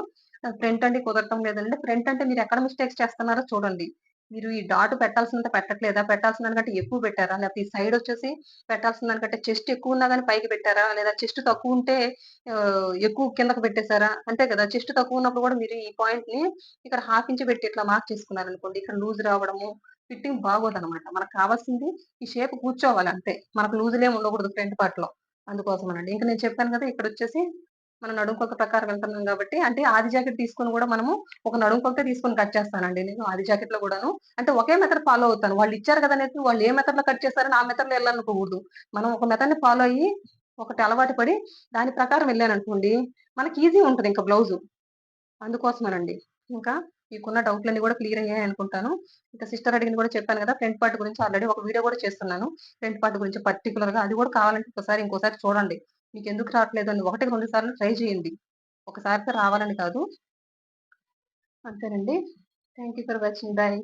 ఫ్రంట్ అంటే కుదరటం లేదండి. ఫ్రంట్ అంటే మీరు ఎక్కడ మిస్టేక్స్ చేస్తున్నారో చూడండి. మీరు ఈ డాట్ పెట్టాల్సినంత పెట్టట్లేదా, పెట్టాల్సిన దానికంటే ఎక్కువ పెట్టారా, లేకపోతే ఈ సైడ్ వచ్చేసి పెట్టాల్సిన దానికంటే చెస్ట్ ఎక్కువ ఉన్నా కానీ పైకి పెట్టారా, లేదా చెస్ట్ తక్కువ ఉంటే ఎక్కువ కిందకు పెట్టేశారా, అంతే కదా. చెస్ట్ తక్కువ ఉన్నప్పుడు కూడా మీరు ఈ పాయింట్ ని ఇక్కడ ½ ఇంచ్ పెట్టి ఇట్లా మార్క్ చేసుకున్నారు అనుకోండి, ఇక్కడ లూజ్ రావడము, ఫిట్టింగ్ బాగోదు అనమాట. మనకు కావాల్సింది ఈ షేప్ కూర్చోవాలి అంతే, మనకు లూజులే ఉండకూడదు ఫ్రంట్ పార్ట్ లో. అందుకోసం అనండి. ఇంకా నేను చెప్పాను కదా, ఇక్కడ వచ్చేసి మనం నడుము కొలత ప్రకారం వెళ్తున్నాం కాబట్టి, అంటే ఆది జాకెట్ తీసుకొని కూడా మనము ఒక నడుము కొలత తీసుకొని కట్ చేస్తానండి నేను ఆది జాకెట్ లో కూడాను. అంటే ఒకే మెథడ్ ఫాలో అవుతాను. వాళ్ళు ఇచ్చారు కదా అనేది వాళ్ళు ఏ మెథడ్ లో కట్ చేస్తారని ఆ మెథడ్ లో వెళ్ళాలనుకోకూడదు. మనం ఒక మెథడ్ ని ఫాలో అయ్యి ఒకటి అలవాటు పడి దాని ప్రకారం వెళ్ళాననుకోండి, మనకి ఈజీ ఉంటుంది ఇంకా బ్లౌజు. అందుకోసమేనండి. ఇంకా మీకున్న డౌట్లన్నీ కూడా క్లియర్ అయ్యాయి అనుకుంటాను. ఇంకా సిస్టర్ అడిగింది కూడా చెప్పాను కదా, ఫ్రంట్ పార్ట్ గురించి ఆల్రెడీ ఒక వీడియో కూడా చేస్తున్నాను. ఫ్రంట్ పార్ట్ గురించి పర్టికులర్ గా అది కూడా కావాలంటే ఇంకోసారి చూడండి. మీకు ఎందుకు రావట్లేదు అని 1, 2 సార్లు ట్రై చేయండి. ఒకసారితో రావాలని కాదు. అంతేనండి. Thank you for watching. Bye.